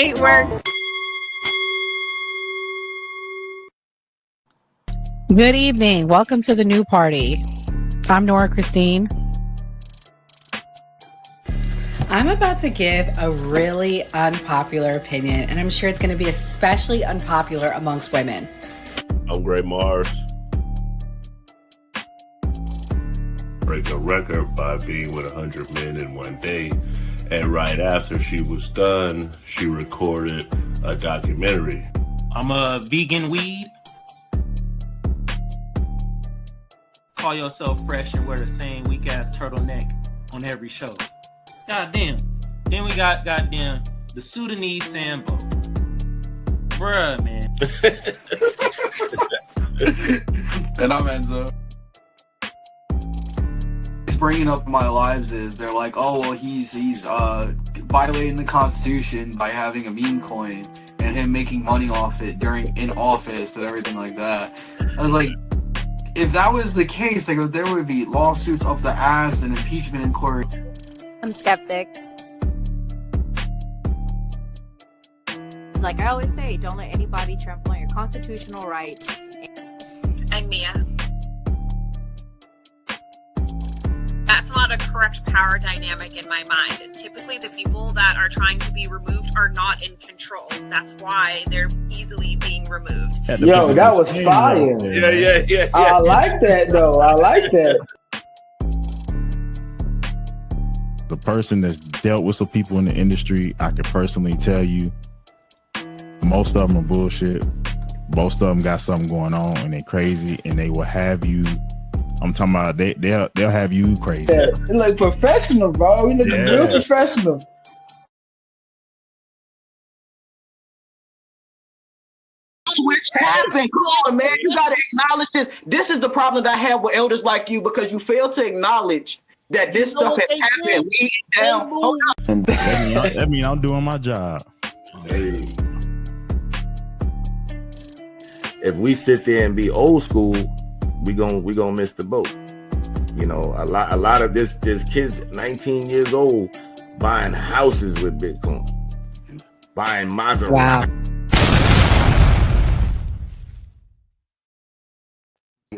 Great work. Good evening. Welcome to the new party. I'm Nora Christine. I'm about to give a really unpopular opinion, and I'm sure it's going to be especially unpopular amongst women. I'm Gray Mars. Break a record by being with 100 men in one day. And right after she was done, she recorded a documentary. I'm a vegan weed. Call yourself fresh and wear the same weak ass turtleneck on every show. Goddamn. Then we got goddamn the Sudanese Sambo. Bruh, man. And I'm Enzo. Bringing up in my lives is they're like, oh well, he's violating the Constitution by having a meme coin and him making money off it in office and everything like that. I was like, if that was the case, like there would be lawsuits up the ass and impeachment inquiry. I'm skeptic. Like I always say, don't let anybody trample on your constitutional rights. And Mia. That's not a correct power dynamic in my mind. Typically, the people that are trying to be removed are not in control. That's why they're easily being removed. Yo, that was fire. Yeah. I like that, though. I like that. The person that's dealt with some people in the industry, I can personally tell you, most of them are bullshit. Most of them got something going on and they're crazy, and they will have you. I'm talking about they'll have you crazy. Yeah, they look professional, bro. We look real professional. Switch happened. Come on, man. You gotta acknowledge this. This is the problem that I have with elders like you, because you fail to acknowledge that this stuff has happened. We down. That mean I'm doing my job. Hey. If we sit there and be old school, we gonna miss the boat. You know, a lot of this kids 19 years old buying houses with Bitcoin, buying Maserati. Wow.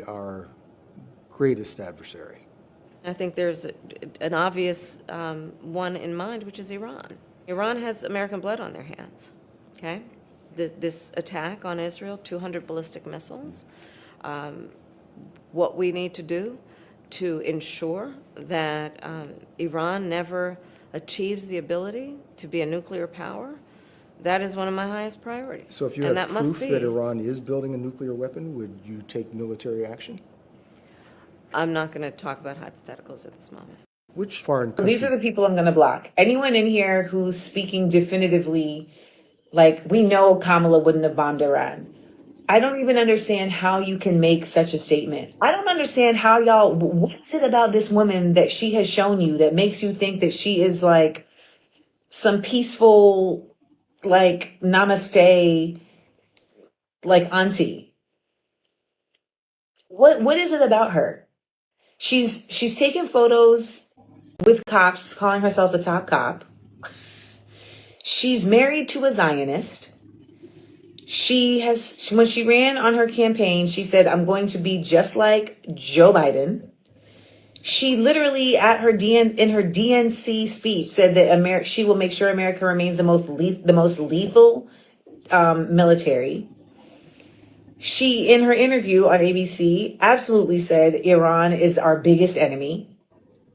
Our greatest adversary. I think there's an obvious one in mind, which is Iran. Iran has American blood on their hands. Okay, this attack on Israel, 200 ballistic missiles. What we need to do to ensure that Iran never achieves the ability to be a nuclear power, that is one of my highest priorities. So if you have proof that Iran is building a nuclear weapon, would you take military action? I'm not going to talk about hypotheticals at this moment. Which foreign country? These are the people I'm going to block. Anyone in here who's speaking definitively, like, we know Kamala wouldn't have bombed Iran. I don't even understand how you can make such a statement. I don't understand how y'all, what's it about this woman that she has shown you that makes you think that she is like some peaceful, like, namaste, like, auntie? What is it about her? She's taking photos with cops, calling herself a top cop. She's married to a Zionist. When she ran on her campaign, she said, I'm going to be just like Joe Biden. She literally in her DNC speech said that she will make sure America remains the most lethal military. She, in her interview on ABC, absolutely said Iran is our biggest enemy.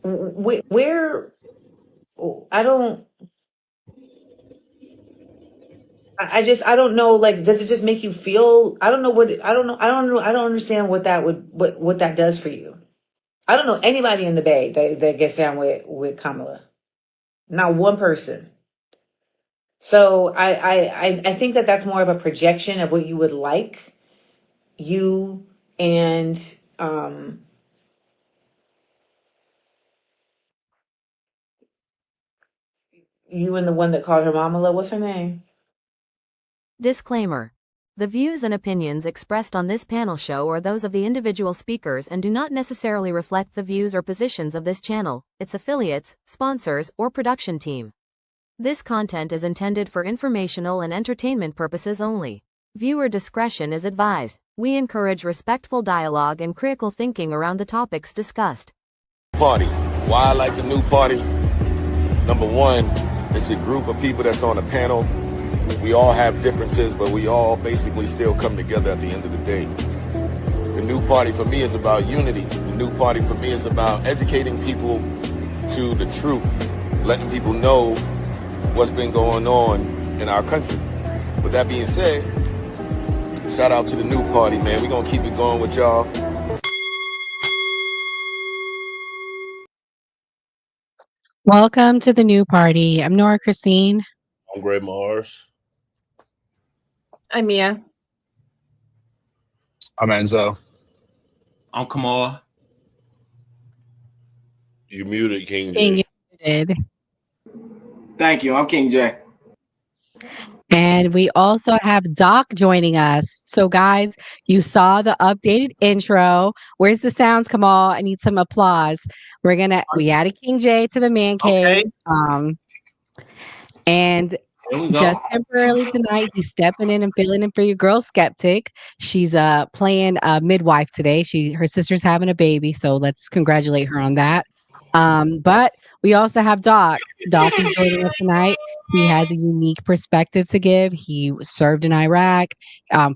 I don't know, like, does it just make you feel, I don't understand what that does for you. I don't know anybody in the Bay that gets down with Kamala. Not one person. So I think that's more of a projection of what you would like. You and the one that called her Mamala, what's her name? Disclaimer. The views and opinions expressed on this panel show are those of the individual speakers and do not necessarily reflect the views or positions of this channel, its affiliates, sponsors, or production team. This content is intended for informational and entertainment purposes only. Viewer discretion is advised. We encourage respectful dialogue and critical thinking around the topics discussed. Party. Why I like the new party? Number one, it's a group of people that's on a panel. We all have differences, but we all basically still come together at the end of the day. The new party for me is about unity. The new party for me is about educating people to the truth, letting people know what's been going on in our country. With that being said, shout out to the new party, man. We're going to keep it going with y'all. Welcome to the new party. I'm Nora Christine. I'm Gray Mars. I'm Mia. I'm Enzo. I'm Kamal. You muted, King Being J. muted. Thank you. I'm King J. And we also have Doc joining us. So, guys, you saw the updated intro. Where's the sounds, Kamal? I need some applause. We added King J to the man cave. And just temporarily tonight, he's stepping in and filling in for your girl Skeptic. She's playing midwife today. Her sister's having a baby, so let's congratulate her on that. But we also have Doc. Doc is joining us tonight. He has a unique perspective to give. He served in Iraq,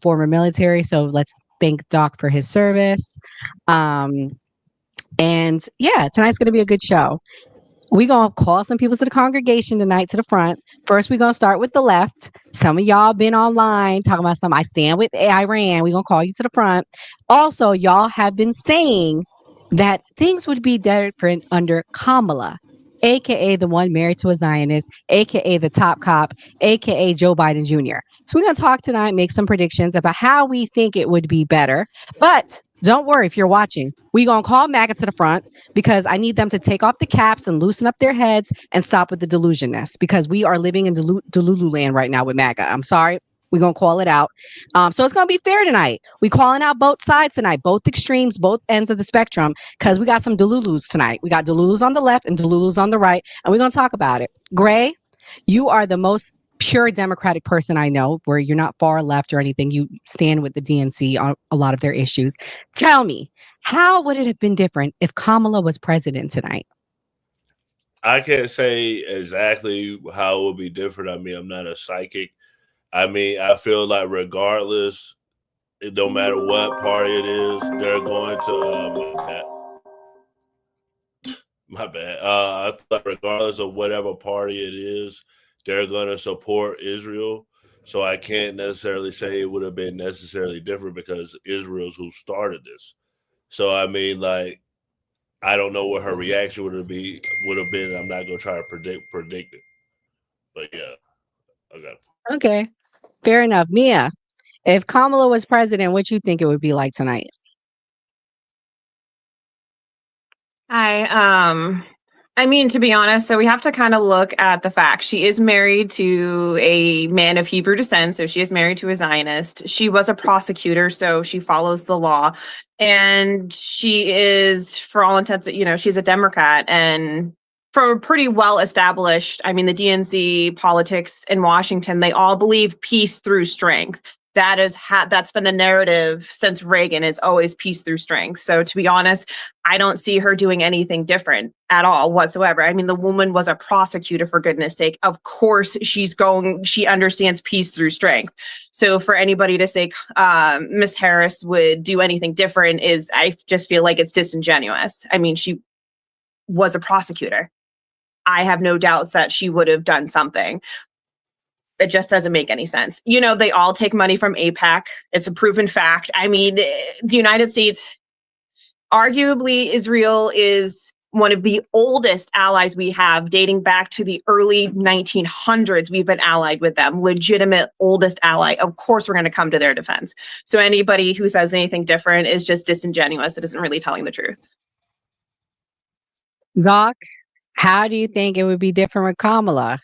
former military. So let's thank Doc for his service. And yeah, tonight's going to be a good show. We're going to call some people to the congregation tonight to the front. First, we're going to start with the left. Some of y'all been online talking about I stand with Iran. We're going to call you to the front. Also, y'all have been saying that things would be different under Kamala, aka the one married to a Zionist, aka the top cop, aka Joe Biden Jr. So we're going to talk tonight, make some predictions about how we think it would be better. But don't worry if you're watching. We're going to call MAGA to the front because I need them to take off the caps and loosen up their heads and stop with the delusionness because we are living in Delulu land right now with MAGA. I'm sorry. We're going to call it out. So it's going to be fair tonight. We're calling out both sides tonight, both extremes, both ends of the spectrum, because we got some Delulus tonight. We got Delulus on the left and Delulus on the right, and we're going to talk about it. Gray, you are the most pure Democratic person I know, where you're not far left or anything. You stand with the DNC on a lot of their issues. Tell me, how would it have been different if Kamala was president tonight? I can't say exactly how it would be different. I mean, I'm not a psychic. I mean, I feel like regardless, it don't matter what party it is, they're going to my bad. I feel like regardless of whatever party it is, they're going to support Israel. So I can't necessarily say it would have been necessarily different because Israel's who started this. So I mean, like, I don't know what her reaction would have been. I'm not going to try to predict it. But yeah, okay. Okay, fair enough. Mia, if Kamala was president, what you think it would be like tonight? I mean, to be honest, so we have to kind of look at the facts. She is married to a man of Hebrew descent, so she is married to a Zionist. She was a prosecutor, so she follows the law. And she is, for all intents, she's a Democrat. And for pretty well established, I mean, the DNC politics in Washington, they all believe peace through strength. That's been the narrative since Reagan, is always peace through strength. So to be honest, I don't see her doing anything different at all whatsoever. I mean, the woman was a prosecutor, for goodness sake. Of course, she understands peace through strength. So for anybody to say Miss Harris would do anything different I just feel like it's disingenuous. I mean, she was a prosecutor. I have no doubts that she would have done something. It just doesn't make any sense. They all take money from AIPAC. It's a proven fact. I mean, the United States, arguably Israel is one of the oldest allies we have, dating back to the early 1900s. We've been allied with them, legitimate oldest ally. Of course, we're going to come to their defense. So anybody who says anything different is just disingenuous. It isn't really telling the truth. Doc, how do you think it would be different with Kamala?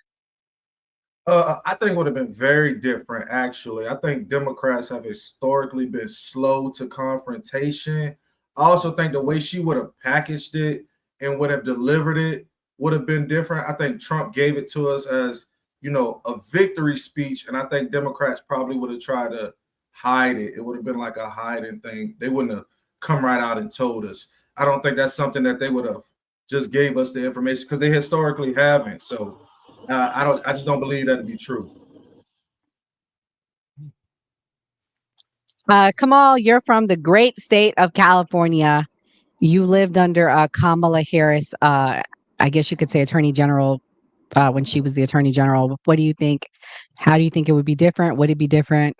I think it would have been very different, actually. I think Democrats have historically been slow to confrontation. I also think the way she would have packaged it and would have delivered it would have been different. I think Trump gave it to us as, you know, a victory speech, and I think Democrats probably would have tried to hide it. It would have been like a hiding thing. They wouldn't have come right out and told us. I don't think that's something that they would have just gave us the information, because they historically haven't. So I just don't believe that to be true. Kamal, you're from the great state of California. You lived under Kamala Harris, I guess you could say Attorney General, when she was the Attorney General. What do you think? How do you think it would be different? Would it be different?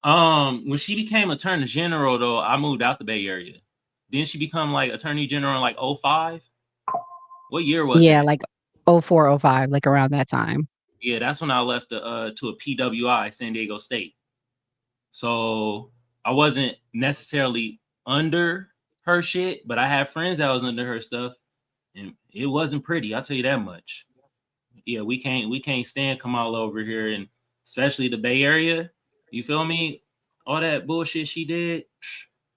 When she became Attorney General, though, I moved out the Bay Area. Didn't she become like Attorney General in like 05? What year was Yeah, that? like 04, 05, like around that time. Yeah, that's when I left to a PWI, San Diego State. So I wasn't necessarily under her shit, but I had friends that was under her stuff, and it wasn't pretty. I'll tell you that much. Yeah, we can't stand Kamala over here, and especially the Bay Area. You feel me? All that bullshit she did,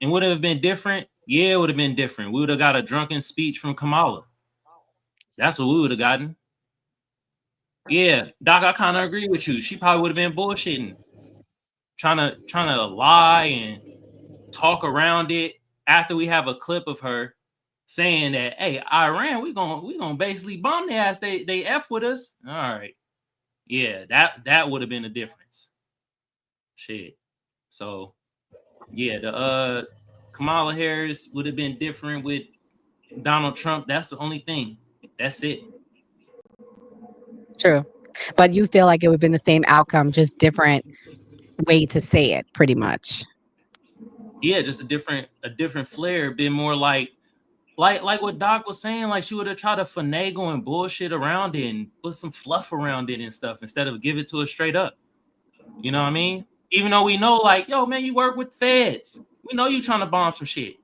and would it have been different? Yeah, it would have been different. We would have got a drunken speech from Kamala. That's what we would have gotten. Yeah, Doc, I kind of agree with you. She probably would have been bullshitting, trying to lie and talk around it. After we have a clip of her saying that, "Hey, Iran, we gonna basically bomb their ass. They f with us." All right, yeah, that would have been a difference. Shit. So yeah, the Kamala Harris would have been different with Donald Trump. That's the only thing. That's it. True. But you feel like it would have been the same outcome, just different way to say it, pretty much. Yeah, just a different flair. Been more like what Doc was saying. Like she would have tried to finagle and bullshit around it and put some fluff around it and stuff instead of give it to us straight up. You know what I mean? Even though we know, like, yo, man, you work with feds. We know you trying to bomb some shit.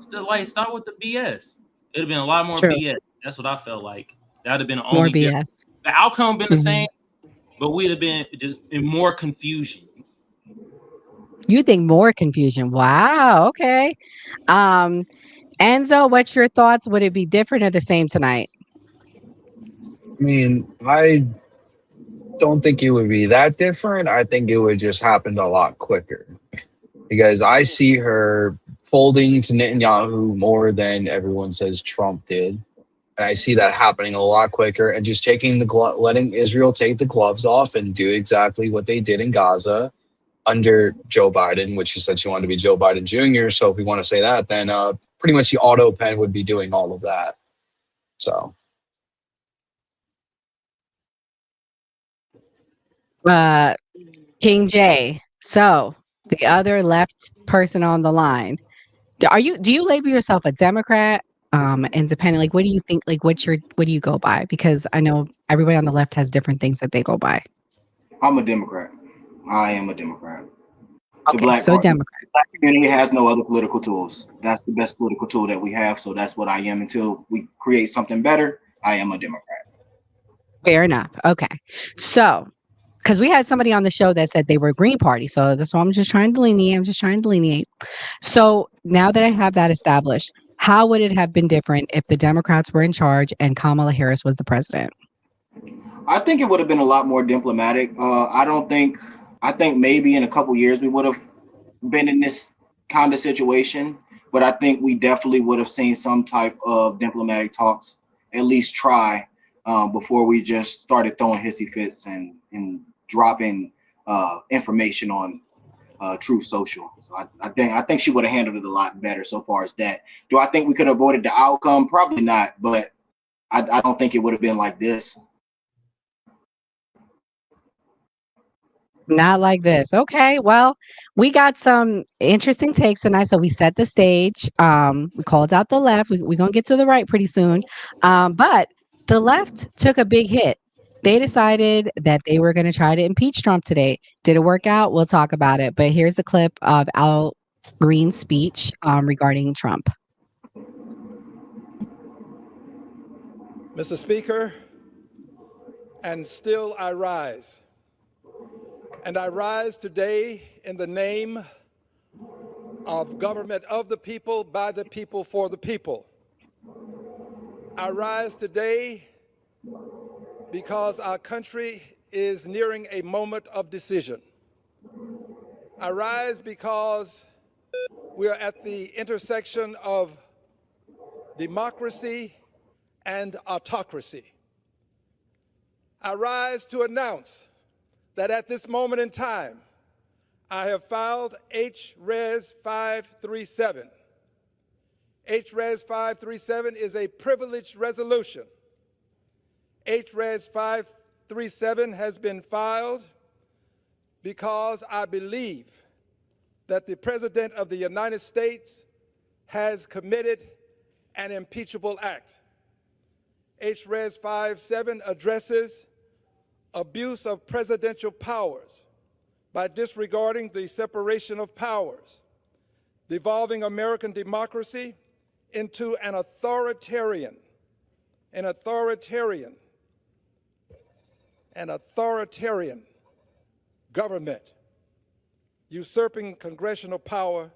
Still, like, start with the BS. It'd have been a lot more True. BS. That's what I felt like. That'd have been the More only difference. BS. The outcome been the Mhm. same, but we'd have been just in more confusion. You think more confusion? Wow. Okay. Enzo, what's your thoughts? Would it be different or the same tonight? I mean, I don't think it would be that different. I think it would just happen a lot quicker, because I see her folding to Netanyahu more than everyone says Trump did. And I see that happening a lot quicker, and just taking letting Israel take the gloves off and do exactly what they did in Gaza under Joe Biden, which she said she wanted to be Joe Biden Jr. So if we want to say that, then pretty much the auto pen would be doing all of that. So King J. So the other left person on the line. Do you label yourself a Democrat? Independent? Like, what do you think? Like, what do you go by? Because I know everybody on the left has different things that they go by. I'm a Democrat. I am a Democrat. The Okay, so Democrat. The black community has no other political tools. That's the best political tool that we have. So that's what I am. Until we create something better, I am a Democrat. Fair enough. Okay, so because we had somebody on the show that said they were Green Party, so that's why I'm just trying to delineate. So now that I have that established, how would it have been different if the Democrats were in charge and Kamala Harris was the president? I think it would have been a lot more diplomatic. I think maybe in a couple years we would have been in this kind of situation, but I think we definitely would have seen some type of diplomatic talks, at least try, before we just started throwing hissy fits and dropping information on Truth Social. So I think she would have handled it a lot better so far as that. Do I think we could have avoided the outcome? Probably not, but I don't think it would have been like this. Not like this. Okay, well, we got some interesting takes tonight, so we set the stage. We called out the left. We're gonna get to the right pretty soon. But the left took a big hit. They decided that they were going to try to impeach Trump today. Did it work out? We'll talk about it. But here's the clip of Al Green's speech regarding Trump. Mr. Speaker, and still I rise. And I rise today in the name of government of the people, by the people, for the people. I rise today because our country is nearing a moment of decision. I rise because we are at the intersection of democracy and autocracy. I rise to announce that at this moment in time, I have filed H-Res 537. H-Res 537 is a privileged resolution. H-Res 537 has been filed because I believe that the President of the United States has committed an impeachable act. H-Res 57 addresses abuse of presidential powers by disregarding the separation of powers, devolving American democracy into an authoritarian government, usurping congressional power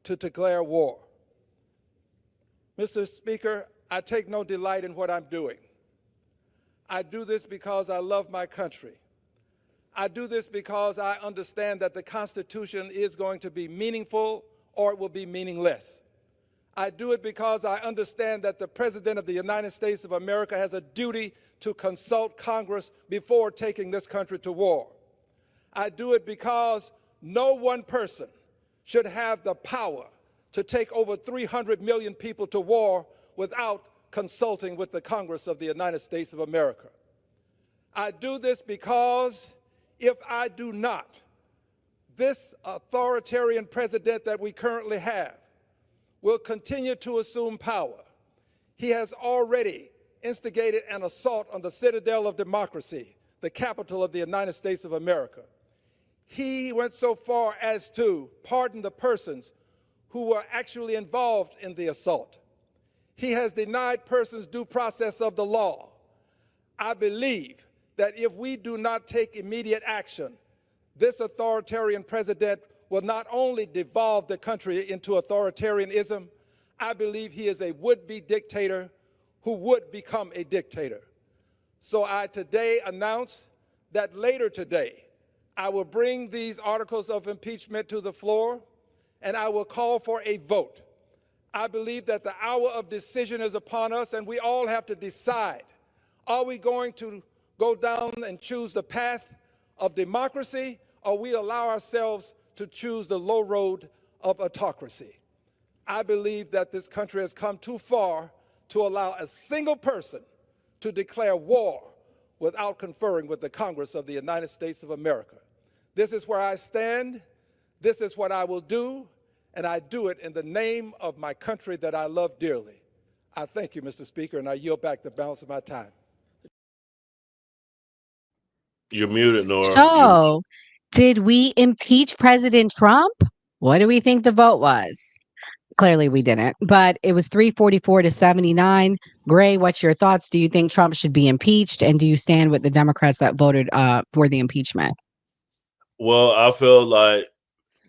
to declare war. Mr. Speaker, I take no delight in what I'm doing. I do this because I love my country. I do this because I understand that the Constitution is going to be meaningful or it will be meaningless. I do it because I understand that the President of the United States of America has a duty to consult Congress before taking this country to war. I do it because no one person should have the power to take over 300 million people to war without consulting with the Congress of the United States of America. I do this because if I do not, this authoritarian president that we currently have will continue to assume power. He has already instigated an assault on the citadel of democracy, the capital of the United States of America. He went so far as to pardon the persons who were actually involved in the assault. He has denied persons due process of the law. I believe that if we do not take immediate action, this authoritarian president will not only devolve the country into authoritarianism, I believe he is a would-be dictator who would become a dictator. So I today announce that later today, I will bring these articles of impeachment to the floor and I will call for a vote. I believe that the hour of decision is upon us and we all have to decide, are we going to go down and choose the path of democracy or we allow ourselves to choose the low road of autocracy? I believe that this country has come too far to allow a single person to declare war without conferring with the Congress of the United States of America. This is where I stand, this is what I will do, and I do it in the name of my country that I love dearly. I thank you, Mr. Speaker, and I yield back the balance of my time. You're muted, Nora. So, did we impeach President Trump? What do we think the vote was? Clearly we didn't, but it was 344 to 79. Gray, what's your thoughts? Do you think Trump should be impeached? And do you stand with the Democrats that voted for the impeachment? Well, I feel like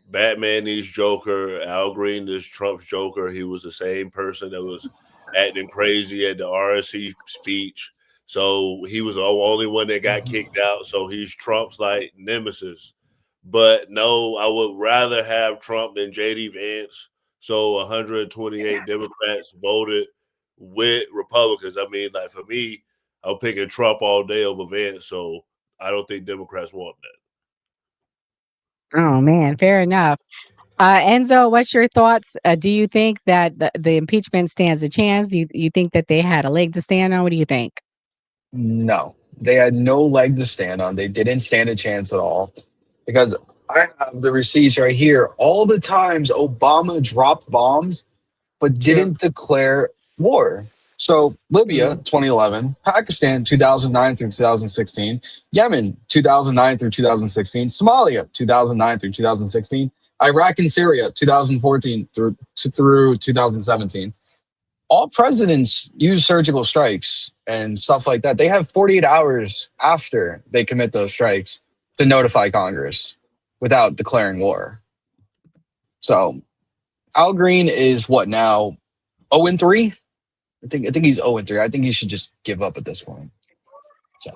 Batman needs Joker. Al Green is Trump's Joker. He was the same person that was acting crazy at the RNC speech. So he was the only one that got kicked out. So he's Trump's like nemesis. But no, I would rather have Trump than J.D. Vance. So 128 Democrats voted with Republicans. I mean, like for me, I'm picking Trump all day over Vance. So I don't think Democrats want that. Oh, man, fair enough. Enzo, what's your thoughts? Do you think that the impeachment stands a chance? You think that they had a leg to stand on? What do you think? No, they had no leg to stand on. They didn't stand a chance at all because I have the receipts right here. All the times Obama dropped bombs but didn't declare war. So Libya, 2011, Pakistan, 2009 through 2016, Yemen, 2009 through 2016, Somalia, 2009 through 2016, Iraq and Syria, 2014 through 2017. All presidents use surgical strikes and stuff like that. They have 48 hours after they commit those strikes to notify Congress without declaring war. So Al Green is what now? 0-3? I think he's 0-3. I think he should just give up at this point. So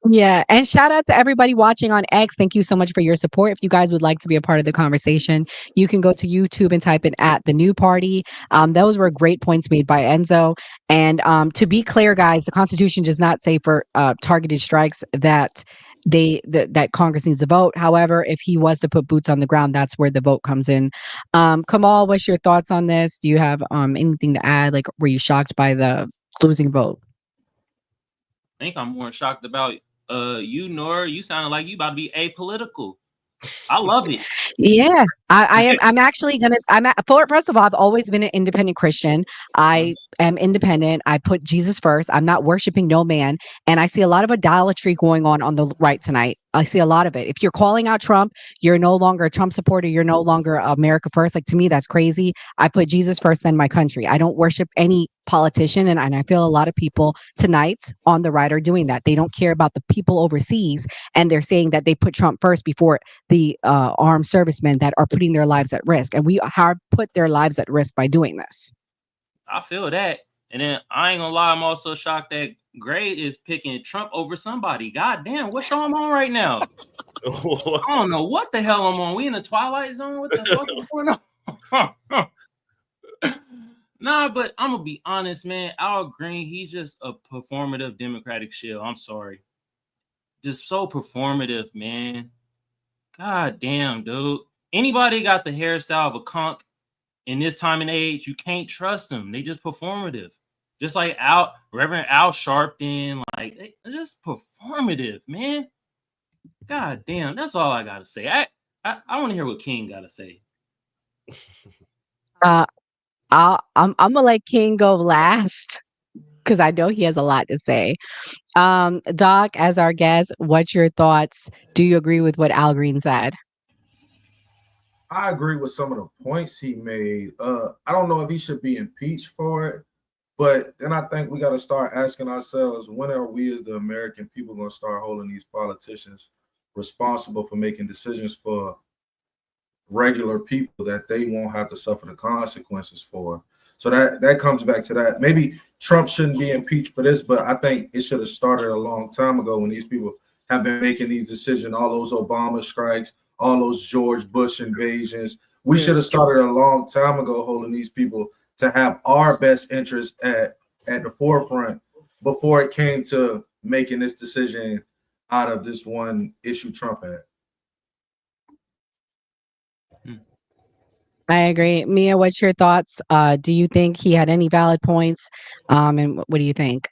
Yeah, and shout out to everybody watching on X. Thank you so much for your support. If you guys would like to be a part of the conversation, you can go to YouTube and type in at the new party. Those were great points made by Enzo. And to be clear, guys, the Constitution does not say for targeted strikes that that Congress needs to vote. However, if he was to put boots on the ground, that's where the vote comes in. Kamal, what's your thoughts on this? Do you have anything to add? Like, were you shocked by the losing vote? I think I'm more shocked about you, Nora. You sounded like you about to be apolitical. I love it. Yeah, I am. I'm actually gonna. First of all, I've always been an independent Christian. I am independent. I put Jesus first. I'm not worshiping no man. And I see a lot of idolatry going on the right tonight. I see a lot of it. If you're calling out Trump, you're no longer a Trump supporter. You're no longer America first. Like, to me, that's crazy. I put Jesus first, then my country. I don't worship any politician. And I feel a lot of people tonight on the right are doing that. They don't care about the people overseas. And they're saying that they put Trump first before the armed servicemen that are putting their lives at risk. And we have put their lives at risk by doing this. I feel that. And then I ain't gonna lie, I'm also shocked that Gray is picking Trump over somebody. God damn, what show I'm on right now? I don't know what the hell I'm on. We in the Twilight Zone? What the fuck is going on? Nah, but I'm gonna be honest, man. Al Green, he's just a performative Democratic shill. I'm sorry. Just so performative, man. God damn, dude. Anybody got the hairstyle of a conk in this time and age, you can't trust them. They just performative. Just like Reverend Al Sharpton, like they're just performative, man. God damn, that's all I gotta say. I want to hear what King gotta say. I'm gonna let King go last because I know he has a lot to say. Doc, as our guest, what's your thoughts? Do you agree with what Al Green said? I agree with some of the points he made. I don't know if he should be impeached for it, but then I think we got to start asking ourselves, when are we as the American people going to start holding these politicians responsible for making decisions for regular people that they won't have to suffer the consequences for? So that comes back to that. Maybe Trump shouldn't be impeached for this, but I think it should have started a long time ago when these people have been making these decisions, all those Obama strikes, all those George Bush invasions. We should have started a long time ago holding these people to have our best interest at the forefront before it came to making this decision out of this one issue Trump had. I agree. Mia, what's your thoughts? Do you think he had any valid points? And what do you think?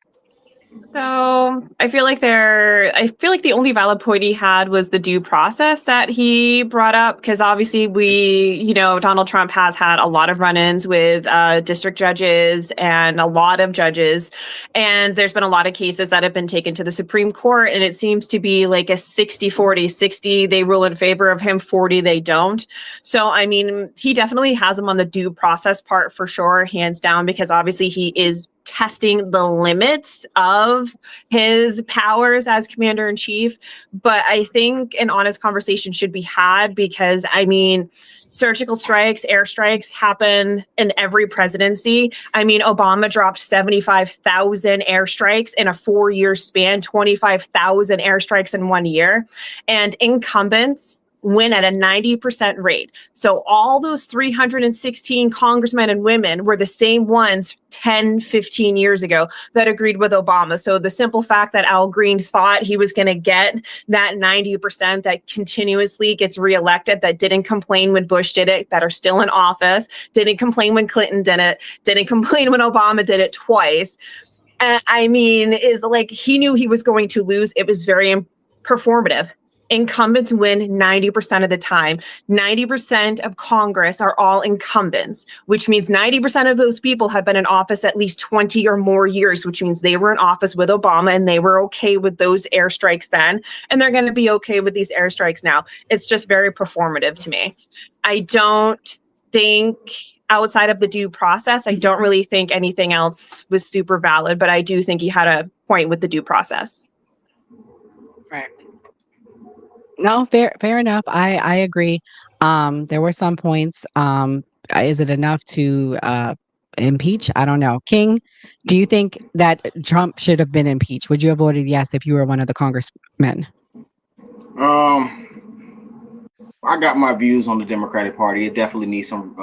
So I feel like the only valid point he had was the due process that he brought up, because obviously Donald Trump has had a lot of run-ins with district judges and a lot of judges, and there's been a lot of cases that have been taken to the Supreme Court, and it seems to be like a 60-40, 60 they rule in favor of him, 40 they don't. So I mean, he definitely has him on the due process part for sure, hands down, because obviously he is testing the limits of his powers as commander in chief. But I think an honest conversation should be had, because I mean, surgical strikes, airstrikes happen in every presidency. I mean, Obama dropped 75,000 airstrikes in a 4-year span, 25,000 airstrikes in 1 year, and incumbents win at a 90% rate. So all those 316 congressmen and women were the same ones 10, 15 years ago that agreed with Obama. So the simple fact that Al Green thought he was going to get that 90% that continuously gets reelected, that didn't complain when Bush did it, that are still in office, didn't complain when Clinton did it, didn't complain when Obama did it twice. I mean, is like, he knew he was going to lose. It was very performative. Incumbents win 90% of the time. 90% of Congress are all incumbents, which means 90% of those people have been in office at least 20 or more years, which means they were in office with Obama and they were okay with those airstrikes then, and they're going to be okay with these airstrikes now. It's just very performative to me. I don't think, outside of the due process, I don't really think anything else was super valid, but I do think he had a point with the due process. Right. No, fair enough. I agree. There were some points. is it enough to impeach? I don't know. King, do you think that Trump should have been impeached? Would you have voted yes if you were one of the congressmen? I got my views on the Democratic Party. It definitely needs some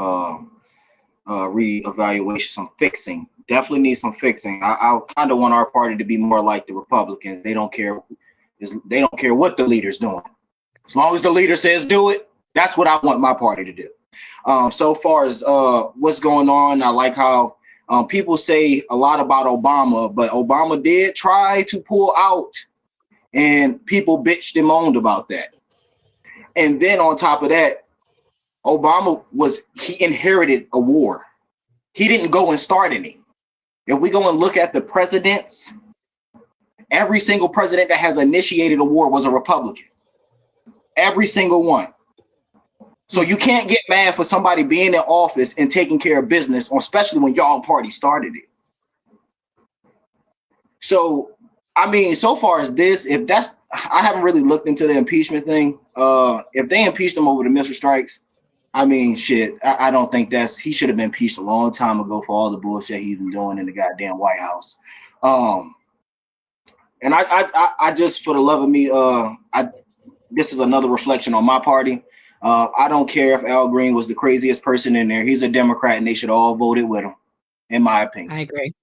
reevaluation, some fixing. Definitely needs some fixing. I kind of want our party to be more like the Republicans. They don't care. They don't care what the leader's doing. As long as the leader says do it, that's what I want my party to do. So far as what's going on, I like how people say a lot about Obama, but Obama did try to pull out, and people bitched and moaned about that. And then on top of that, he inherited a war. He didn't go and start any. If we go and look at the presidents, every single president that has initiated a war was a Republican. Every single one. So you can't get mad for somebody being in office and taking care of business, especially when y'all party started it. So, I mean, so far as this, I haven't really looked into the impeachment thing. If they impeached him over the missile strikes, I mean, shit, I don't think he should have been impeached a long time ago for all the bullshit he's been doing in the goddamn White House. And I just, for the love of me, this is another reflection on my party. I don't care if Al Green was the craziest person in there. He's a Democrat, and they should all voted with him, in my opinion. I agree.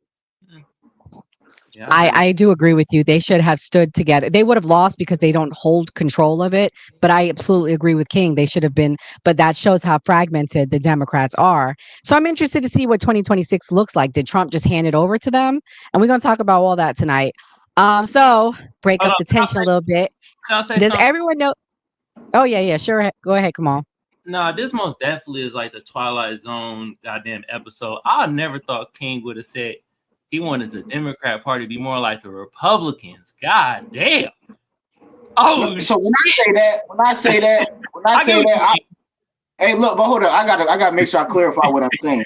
Yeah, I do agree with you. They should have stood together. They would have lost because they don't hold control of it. But I absolutely agree with King. They should have been. But that shows how fragmented the Democrats are. So I'm interested to see what 2026 looks like. Did Trump just hand it over to them? And we're going to talk about all that tonight. So break Hold up on, the tension a little bit. Can I say Does something? everyone know? Oh, yeah. Sure. Go ahead, Kamal. No, this most definitely is like the Twilight Zone goddamn episode. I never thought King would have said he wanted the Democrat Party to be more like the Republicans. God damn. Oh, so when I say that, hey, look, but hold on, I gotta make sure I clarify what I'm saying.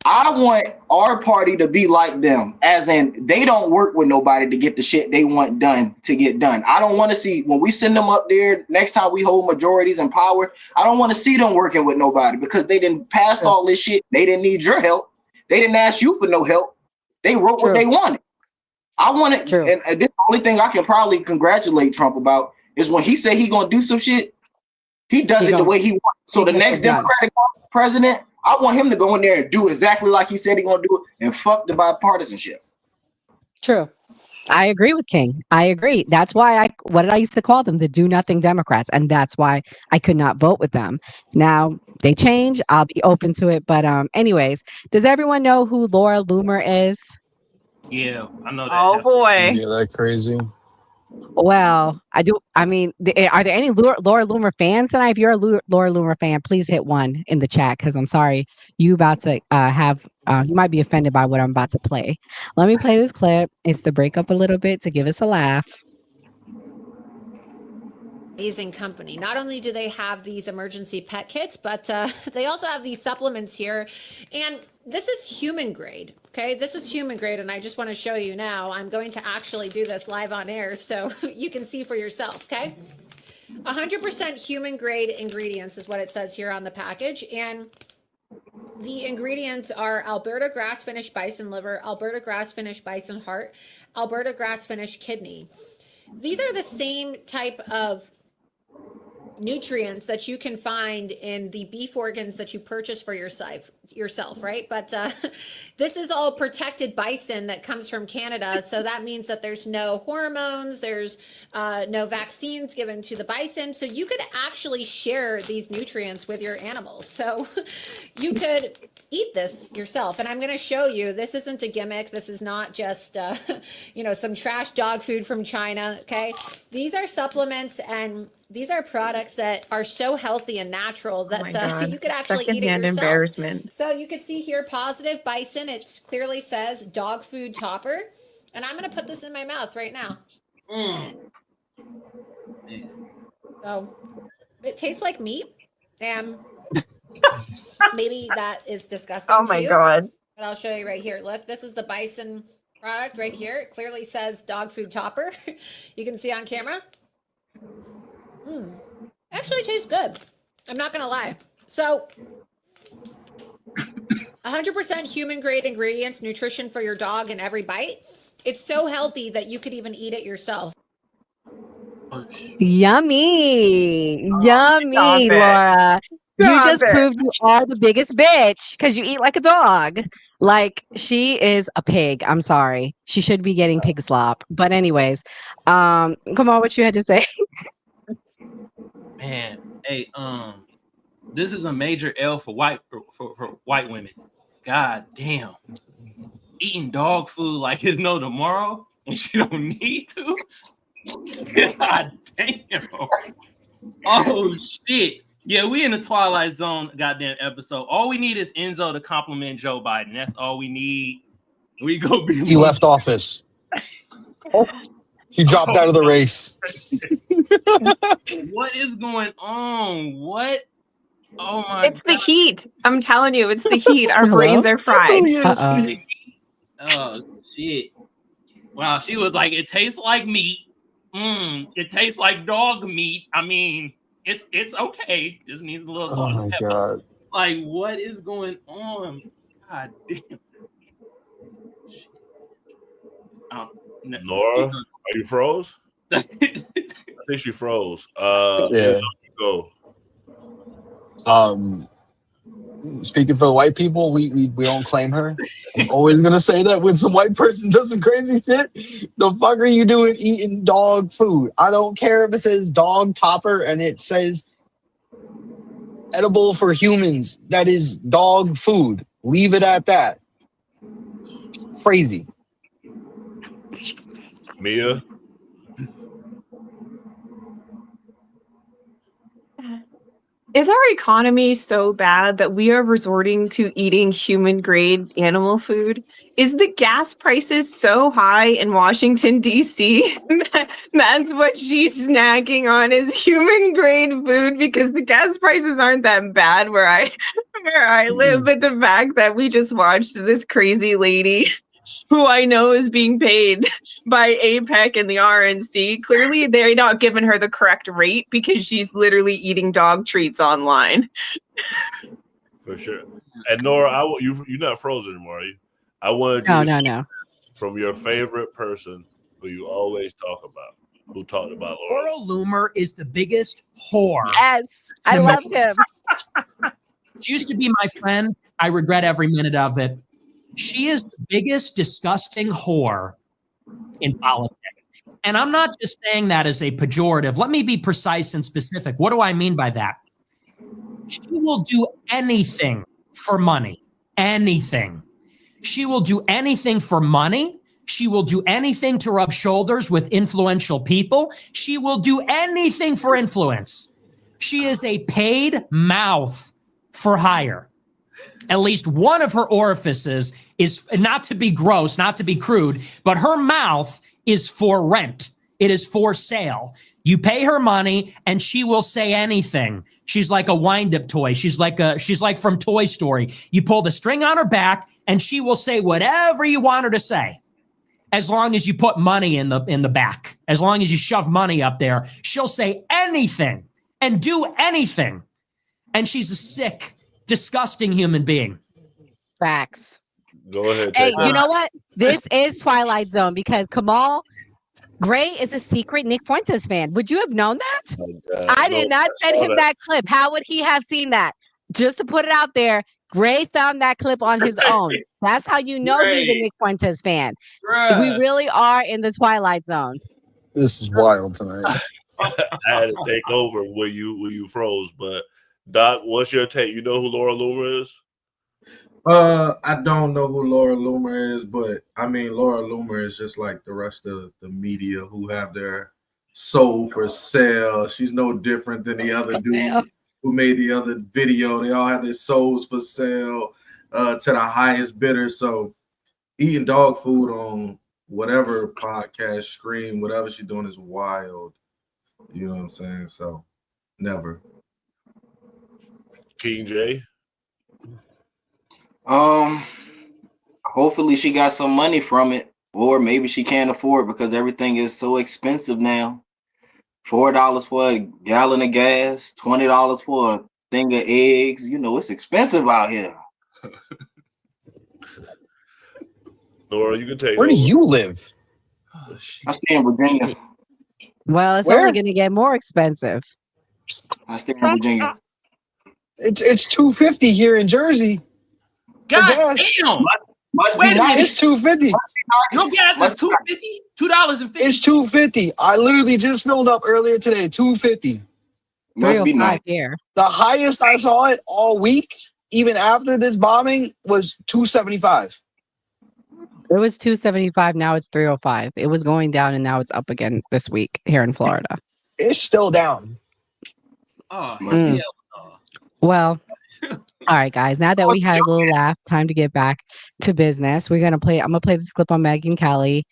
I want our party to be like them, as in they don't work with nobody to get the shit they want done to get done. I don't want to see, when we send them up there next time we hold majorities and power, I don't want to see them working with nobody, because they didn't pass all this shit. They didn't need your help. They didn't ask you for no help. They wrote what they wanted. I want it, and this is the only thing I can probably congratulate Trump about is when he said he gonna do some shit, he does it the way he wants. So the next Democratic president, I want him to go in there and do exactly like he said he gonna do it, and fuck the bipartisanship. True. I agree with King. I agree. That's why what did I used to call them? The do nothing Democrats. And that's why I could not vote with them. Now they change. I'll be open to it. But anyways, does everyone know who Laura Loomer is? Yeah, I know that. Oh boy. Yeah, that crazy. Well, I do. I mean, are there any Laura Loomer fans tonight? If you're a Laura Loomer fan, please hit 1 in the chat, because I'm sorry you about to you might be offended by what I'm about to play. Let me play this clip. It's to break up a little bit, to give us a laugh. Amazing company. Not only do they have these emergency pet kits, but they also have these supplements here. And this is human grade. Okay, this is human grade, and I just want to show you now. I'm going to actually do this live on air so you can see for yourself. Okay, 100% human grade ingredients is what it says here on the package. And the ingredients are Alberta grass finished bison liver, Alberta grass finished bison heart, Alberta grass finished kidney. These are the same type of nutrients that you can find in the beef organs that you purchase for yourself, right? But this is all protected bison that comes from Canada. So that means that there's no hormones, there's no vaccines given to the bison. So you could actually share these nutrients with your animals. So you could eat this yourself. And I'm going to show you, this isn't a gimmick. This is not just, some trash dog food from China. Okay. These are supplements, and these are products that are so healthy and natural that you could actually eat it Secondhand yourself. embarrassment. So you can see here, positive bison. It clearly says dog food topper. And I'm going to put this in my mouth right now. So it tastes like meat. And maybe that is disgusting Oh my to you. God. But I'll show you right here. Look, this is the bison product right here. It clearly says dog food topper. You can see on camera. Actually tastes good. I'm not gonna lie. So 100% human grade ingredients, nutrition for your dog in every bite. It's so healthy that you could even eat it yourself. Yummy. Stop Yummy, it. Laura. You Stop just it. proved you are the biggest bitch because you eat like a dog. Like she is a pig. I'm sorry. She should be getting pig slop. But anyways, come on, what you had to say. Man, hey, this is a major L for white women. God damn. Eating dog food like it's no tomorrow and she don't need to. God damn. Oh shit. Yeah, we in the Twilight Zone goddamn episode. All we need is Enzo to compliment Joe Biden. That's all we need. We go be He left office. He dropped out of the race. What is going on? What? Oh my It's the heat. I'm telling you, it's the heat. Our Hello? brains are fried. Uh-oh. Oh shit. Wow, she was like, it tastes like meat. It tastes like dog meat. I mean, it's okay. Just needs a little salt Oh my and pepper. God. Like, what is going on? God damn. Laura, are you froze? I think she froze. Yeah. Go. Speaking for the white people, we don't claim her. I'm always gonna say that when some white person does some crazy shit. The fuck are you doing eating dog food? I don't care if it says dog topper and it says edible for humans. That is dog food. Leave it at that. Crazy. Mia? Is our economy so bad that we are resorting to eating human grade animal food? Is the gas prices so high in Washington, D.C.? That's what she's snacking on is human grade food because the gas prices aren't that bad where I live. But the fact that we just watched this crazy lady who I know is being paid by APEC and the RNC. Clearly, they're not giving her the correct rate because she's literally eating dog treats online. For sure. And Nora, you're not frozen anymore, are you? I wanted you No, to no, share no. from your favorite person who you always talk about, who talked about Laura. Laura Loomer is the biggest whore. Yes, I love him. She used to be my friend. I regret every minute of it. She is the biggest disgusting whore in politics. And I'm not just saying that as a pejorative. Let me be precise and specific. What do I mean by that? She will do anything for money. Anything. She will do anything for money. She will do anything to rub shoulders with influential people. She will do anything for influence. She is a paid mouth for hire. At least one of her orifices is, not to be gross, not to be crude, but her mouth is for rent. It is for sale. You pay her money and she will say anything. She's like a wind-up toy. She's like from Toy Story. You pull the string on her back and she will say whatever you want her to say. As long as you put money in the back, as long as you shove money up there, she'll say anything and do anything. And she's a sick, disgusting human being. Facts. Go ahead. Hey, you know what? This is Twilight Zone because Kamal Gray is a secret Nick Fuentes fan. Would you have known that? I did not send him that clip. How would he have seen that? Just to put it out there, Gray found that clip on his own. That's how you know he's a Nick Fuentes fan. We really are in the Twilight Zone. This is wild tonight. I had to take over when you froze, but Doc, what's your take? You know who Laura Loomer is? I don't know who Laura Loomer is, but I mean Laura Loomer is just like the rest of the media who have their soul for sale. She's no different than the other dude who made the other video. They all have their souls for sale to the highest bidder. So eating dog food on whatever podcast stream, whatever she's doing is wild. You know what I'm saying? So never. King J. Hopefully she got some money from it, or maybe she can't afford because everything is so expensive now. $4 for a gallon of gas, $20 for a thing of eggs. You know, it's expensive out here. Nora, you can take Where do over. you live? I stay in Virginia. Well, it's Where? only going to get more expensive. I stay in Virginia. It's $2.50 here in Jersey. God gas. damn! Must Wait be a minute. nice. It's $2.50. Your gas is $2.50. $2.50. It's $2.50. I literally just filled up earlier today. $2.50. Must be 305 nice. here. The highest I saw it all week, even after this bombing, was $2.75. It was 275. Now it's 305. It was going down and now it's up again this week here in Florida. It's still down. Oh, Mm. hell no. Well, all right, guys. Now that we had a little laugh, time to get back to business. I'm gonna play this clip on Megyn Kelly.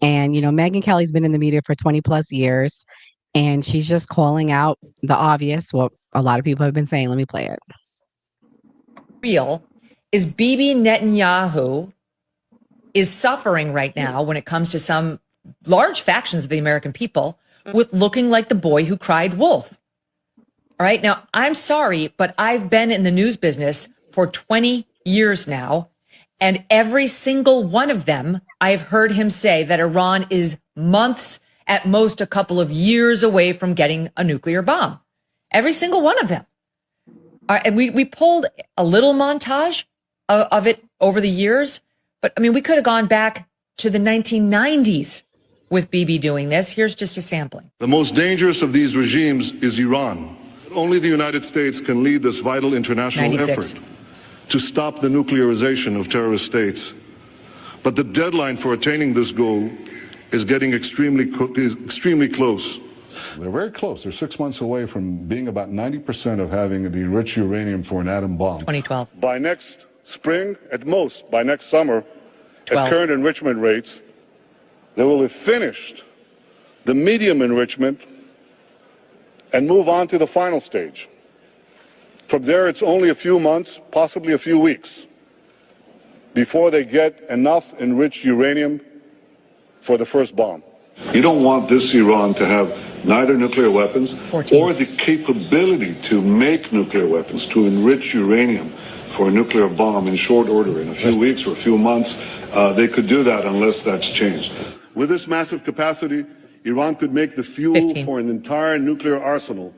And Megyn Kelly's been in the media for 20 plus years, and she's just calling out the obvious, what a lot of people have been saying. Let me play it. Real is Bibi Netanyahu is suffering right now when it comes to some large factions of the American people with looking like the boy who cried wolf. All right. Now, I'm sorry, but I've been in the news business for 20 years now, and every single one of them, I've heard him say that Iran is months, at most a couple of years away from getting a nuclear bomb. Every single one of them. All right, and we pulled a little montage of it over the years, but I mean, we could have gone back to the 1990s with Bibi doing this. Here's just a sampling. The most dangerous of these regimes is Iran. Only the United States can lead this vital international 96. effort to stop the nuclearization of terrorist states. But the deadline for attaining this goal is getting extremely close. They're very close. They're 6 months away from being about 90% of having the enriched uranium for an atom bomb. 2012. By next spring, at most, by next summer, 12. at current enrichment rates, they will have finished the medium enrichment and move on to the final stage. From there, it's only a few months, possibly a few weeks, before they get enough enriched uranium for the first bomb. You don't want this Iran to have neither nuclear weapons 14. or the capability to make nuclear weapons, to enrich uranium for a nuclear bomb in short order, in a few weeks or a few months. They could do that unless that's changed. With this massive capacity, Iran could make the fuel 15. for an entire nuclear arsenal,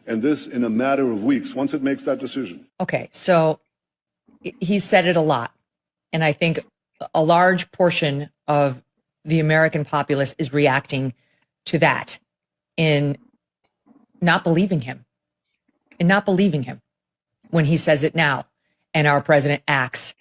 and this in a matter of weeks, once it makes that decision. Okay, so he said it a lot. And I think a large portion of the American populace is reacting to that in not believing him, when he says it now and our president acts.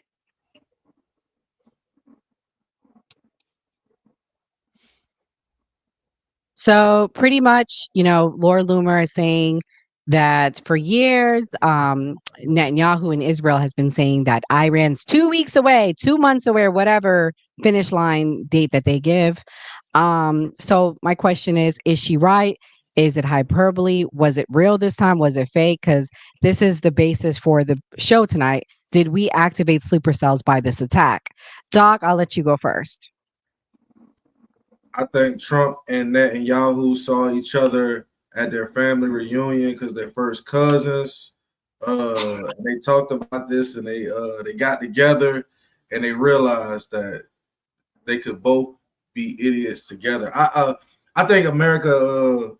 So pretty much, Laura Loomer is saying that for years, Netanyahu in Israel has been saying that Iran's 2 weeks away, 2 months away, or whatever finish line date that they give. So my question is she right? Is it hyperbole? Was it real this time? Was it fake? Because this is the basis for the show tonight. Did we activate sleeper cells by this attack? Doc, I'll let you go first. I think Trump and Netanyahu saw each other at their family reunion because they're first cousins. They talked about this and they got together and they realized that they could both be idiots together. I think America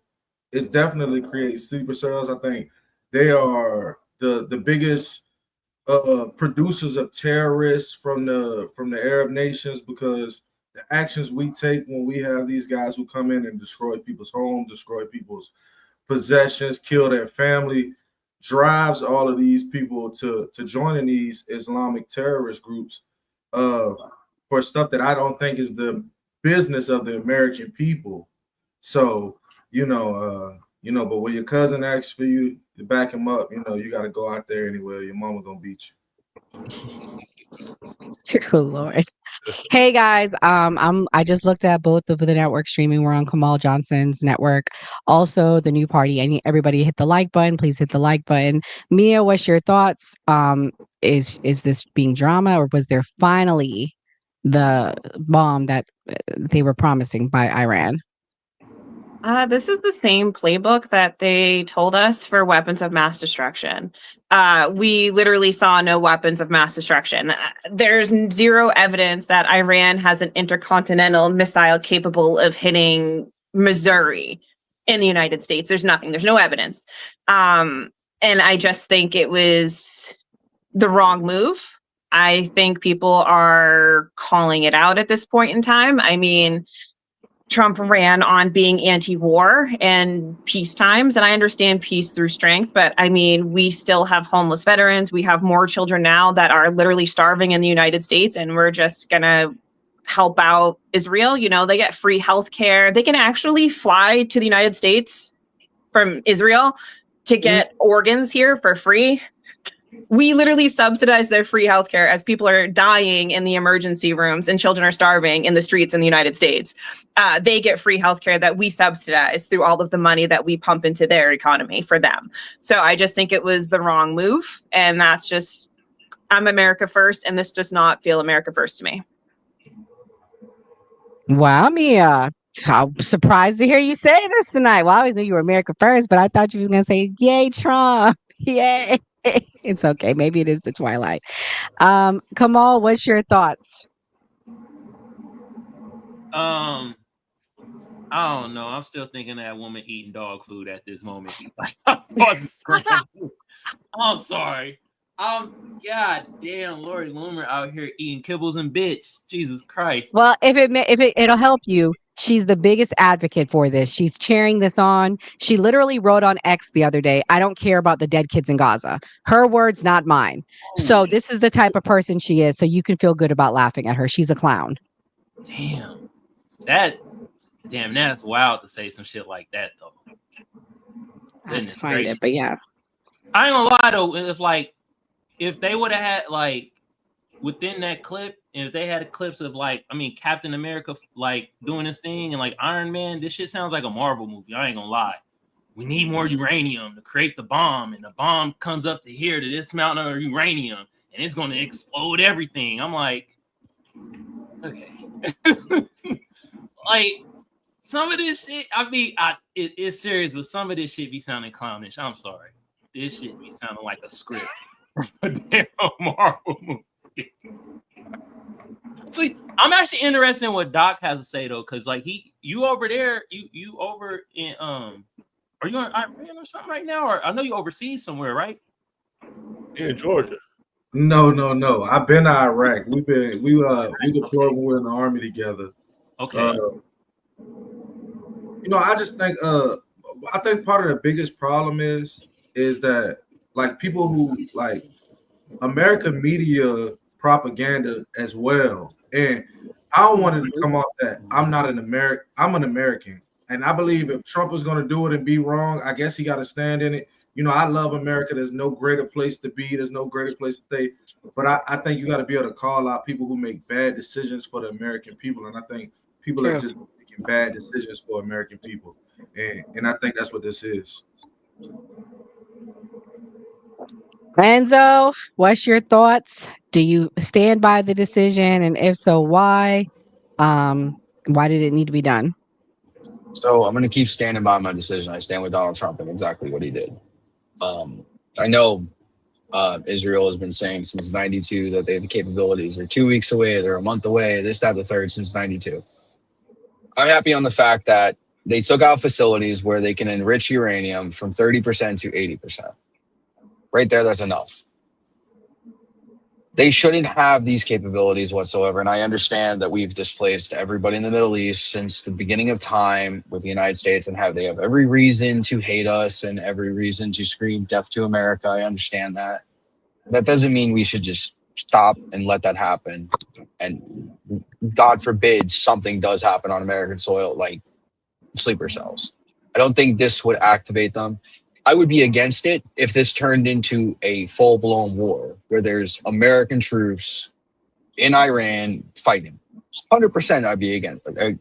is definitely creating sleeper cells. I think they are the biggest producers of terrorists from the Arab nations, because the actions we take when we have these guys who come in and destroy people's homes, destroy people's possessions, kill their family, drives all of these people to joining these Islamic terrorist groups for stuff that I don't think is the business of the American people. So, but when your cousin asks for you to back him up, you got to go out there anyway. Your mama gonna beat you. Oh Lord. Hey guys, I just looked at both of the network streaming. We're on Kamal Johnson's network. Also, the new party. I need everybody to hit the like button. Please hit the like button. Mia, what's your thoughts? Is this being drama, or was there finally the bomb that they were promising by Iran? This is the same playbook that they told us for weapons of mass destruction. We literally saw no weapons of mass destruction. There's zero evidence that Iran has an intercontinental missile capable of hitting Missouri in the United States. There's nothing. There's no evidence. And I just think it was the wrong move. I think people are calling it out at this point in time. I mean, Trump ran on being anti-war and peace times, and I understand peace through strength, but I mean, we still have homeless veterans. We have more children now that are literally starving in the United States, and we're just gonna help out Israel. You know, they get free health care. They can actually fly to the United States from Israel to get organs here for free. We literally subsidize their free healthcare as people are dying in the emergency rooms and children are starving in the streets in the United States. They get free healthcare that we subsidize through all of the money that we pump into their economy for them. So I just think it was the wrong move. And that's just, I'm America first, and this does not feel America first to me. Wow, Mia. I'm surprised to hear you say this tonight. Well, I always knew you were America first, but I thought you was gonna say, "Yay, Trump! Yay!" It's okay. Maybe it is the twilight. Kamal, what's your thoughts? I don't know. I'm still thinking of that woman eating dog food at this moment. I'm sorry. God damn, Lori Loomer out here eating kibbles and bits. Jesus Christ. Well, it'll help you. She's the biggest advocate for this. She's cheering this on. She literally wrote on X the other day, "I don't care about the dead kids in Gaza." Her words, not mine. So this is the type of person she is. So you can feel good about laughing at her. She's a clown. Damn, that's wild to say some shit like that though. Goodness Find gracious. it, but yeah. I ain't gonna lie though, if they would have had within that clip, and if they had clips of Captain America doing this thing and Iron Man, this shit sounds like a Marvel movie. I ain't gonna lie. We need more uranium to create the bomb, and the bomb comes up to here to this amount of uranium, and it's gonna explode everything. I'm like, okay. Some of this shit, it's serious, but some of this shit be sounding clownish. I'm sorry. This shit be sounding like a script. A damn Marvel movie. So I'm actually interested in what Doc has to say though, because you over there, you over in are you in Iran or something right now? Or I know you overseas somewhere, right? In Georgia. No. I've been to Iraq. We deployed when we were in the army together. Okay. I just think I think part of the biggest problem is that people who American media propaganda as well. And I don't want it to come off that I'm not an American. I'm an American. And I believe if Trump is going to do it and be wrong, I guess he got to stand in it. I love America. There's no greater place to be. There's no greater place to stay. But I think you got to be able to call out people who make bad decisions for the American people. And I think people are just making bad decisions for American people. And I think that's what this is. Enzo, what's your thoughts? Do you stand by the decision? And if so, why? Why did it need to be done? So I'm going to keep standing by my decision. I stand with Donald Trump and exactly what he did. I know Israel has been saying since 92 that they have the capabilities. They're 2 weeks away. They're a month away. This, that, the third since 92. I'm happy on the fact that they took out facilities where they can enrich uranium from 30% to 80%. Right there, that's enough. They shouldn't have these capabilities whatsoever. And I understand that we've displaced everybody in the Middle East since the beginning of time with the United States, and they have every reason to hate us and every reason to scream death to America. I understand that. That doesn't mean we should just stop and let that happen. And God forbid something does happen on American soil, like sleeper cells. I don't think this would activate them. I would be against it if this turned into a full-blown war where there's American troops in Iran fighting. 100% I'd be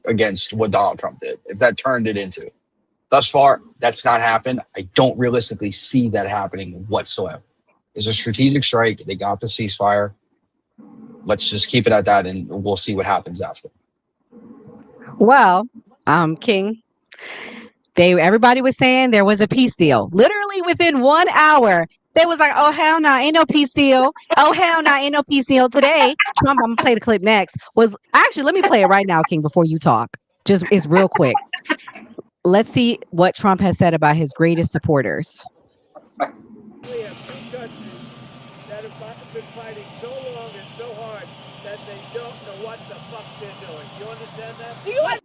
against what Donald Trump did if that turned it into. Thus far, that's not happened. I don't realistically see that happening whatsoever. It's a strategic strike. They got the ceasefire. Let's just keep it at that, and we'll see what happens after. Well, King, Everybody was saying there was a peace deal. Literally within 1 hour, they was like, "Oh hell no, ain't no peace deal. Oh hell no, ain't no peace deal." Today, Trump, I'm gonna play the clip next. Was actually, let me play it right now, King, before you talk. Just it's real quick. Let's see what Trump has said about his greatest supporters. We have two countries that have been fighting so long and so hard that they don't know what the fuck they're doing. You understand that? Do you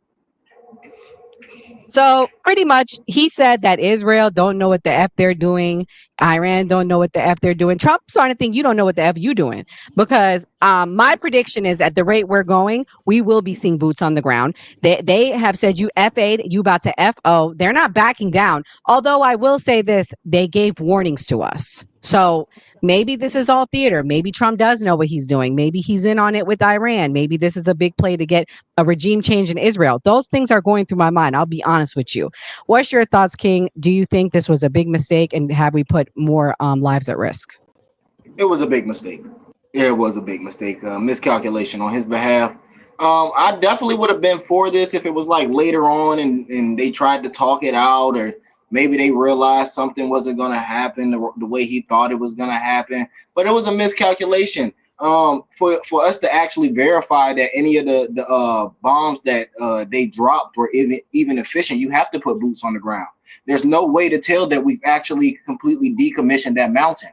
So pretty much he said that Israel don't know what the F they're doing. Iran don't know what the F they're doing. Trump's starting to think you don't know what the F you doing, because my prediction is at the rate we're going, we will be seeing boots on the ground. They have said you FA'd, you about to FO. They're not backing down. Although I will say this, they gave warnings to us. So maybe this is all theater. Maybe Trump does know what he's doing. Maybe he's in on it with Iran. Maybe this is a big play to get a regime change in Israel. Those things are going through my mind. I'll be honest with you. What's your thoughts, King? Do you think this was a big mistake, and have we put more lives at risk? It was a big mistake. Yeah, it was a big mistake. Miscalculation on his behalf. I definitely would have been for this if it was like later on and they tried to talk it out, or maybe they realized something wasn't going to happen the way he thought it was going to happen. But it was a miscalculation. For us to actually verify that any of the bombs that they dropped were even efficient, you have to put boots on the ground. There's no way to tell that we've actually completely decommissioned that mountain.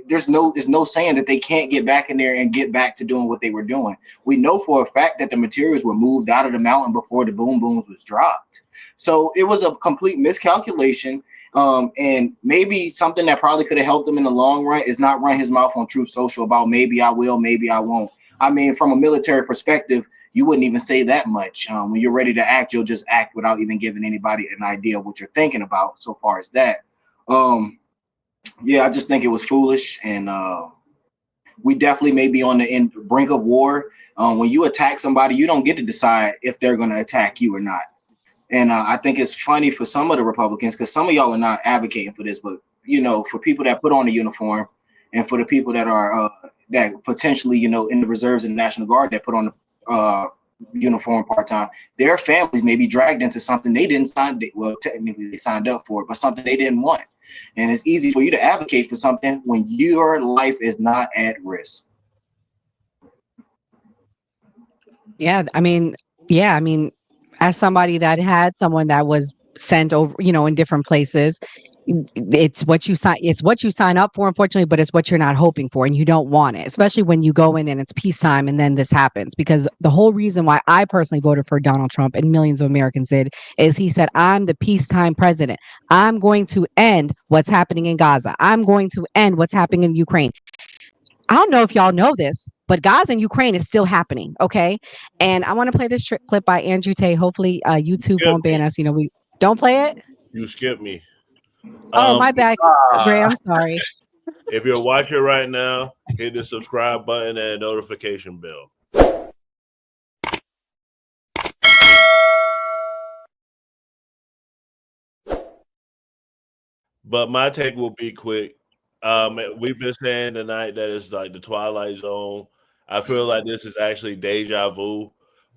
There's no saying that they can't get back in there and get back to doing what they were doing. We know for a fact that the materials were moved out of the mountain before the boom booms was dropped. So it was a complete miscalculation. And maybe something that probably could have helped him in the long run is not run his mouth on Truth Social about maybe I will, maybe I won't. I mean, from a military perspective, you wouldn't even say that much. When you're ready to act, you'll just act without even giving anybody an idea of what you're thinking about so far as that. Yeah, I just think it was foolish, and we definitely may be on the brink of war. When you attack somebody, you don't get to decide if they're going to attack you or not. And I think it's funny for some of the Republicans, because some of y'all are not advocating for this, but for people that put on the uniform, and for the people that are that potentially in the reserves and the National Guard that put on the uniform part-time, their families may be dragged into something they didn't sign. Well, technically they signed up for it, but something they didn't want. And it's easy for you to advocate for something when your life is not at risk. Yeah, I mean, as somebody that had someone that was sent over, in different places, it's what you sign up for, unfortunately, but it's what you're not hoping for, and you don't want it, especially when you go in and it's peacetime and then this happens. Because the whole reason why I personally voted for Donald Trump, and millions of Americans did, is he said, I'm the peacetime president. I'm going to end what's happening in Gaza. I'm going to end what's happening in Ukraine. I don't know if y'all know this, but Gaza and Ukraine is still happening. Okay. And I want to play this clip by Andrew Tate. Hopefully YouTube won't ban us. We don't play it. You skipped me. Oh, my bad, Gray. I'm sorry. If you're watching right now, hit the subscribe button and notification bell. But my take will be quick. We've been saying tonight that it's like the Twilight Zone. I feel like this is actually deja vu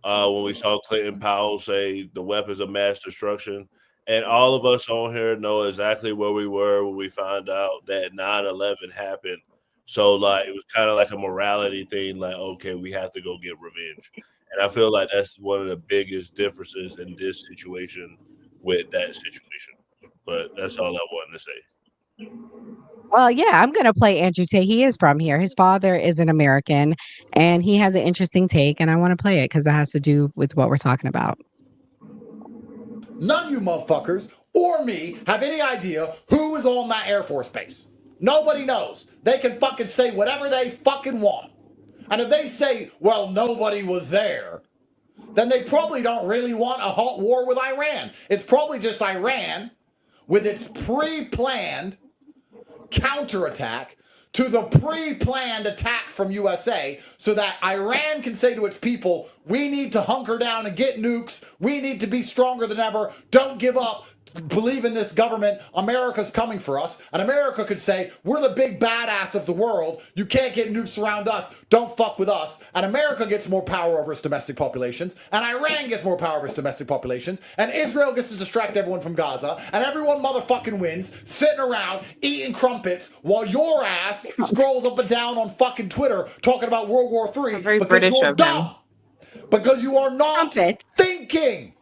when we saw Clinton Powell say the weapons of mass destruction. And all of us on here know exactly where we were when we found out that 9/11 happened. So like it was kind of like a morality thing, like, okay, we have to go get revenge. And I feel like that's one of the biggest differences in this situation with that situation. But that's all I wanted to say. Well, yeah, I'm going to play Andrew Tate. He is from here. His father is an American, and he has an interesting take, and I want to play it because it has to do with what we're talking about. None of you motherfuckers or me have any idea who is on that Air Force base. Nobody knows. They can fucking say whatever they fucking want. And if they say, well, nobody was there, then they probably don't really want a hot war with Iran. It's probably just Iran with its pre-planned counterattack to the pre-planned attack from USA, so that Iran can say to its people, we need to hunker down and get nukes. We need to be stronger than ever. Don't give up. believe in this government. America's coming for us. And America could say, we're the big badass of the world. You can't get nukes around us. Don't fuck with us. And America gets more power over its domestic populations. And Iran gets more power over its domestic populations. And Israel gets to distract everyone from Gaza. And everyone motherfucking wins, sitting around eating crumpets while your ass scrolls up and down on fucking Twitter talking about World War III because British you're of him. dumb. Because you are not thinking.